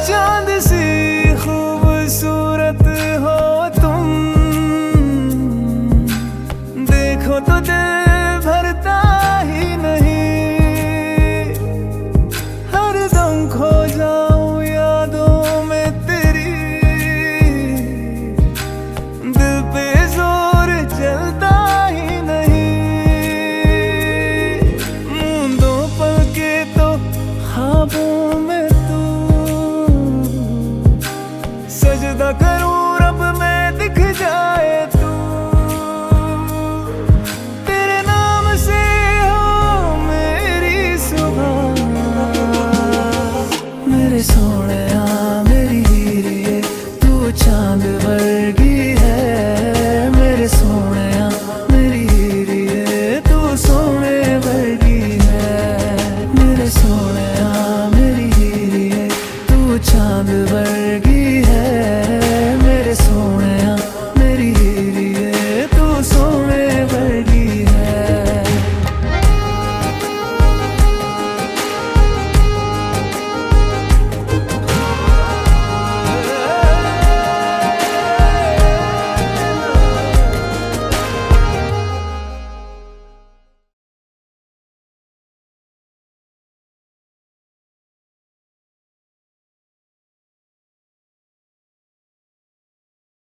चांद सी खूबसूरत हो तुम, देखो तो दिल भरता ही नहीं, हर दम खो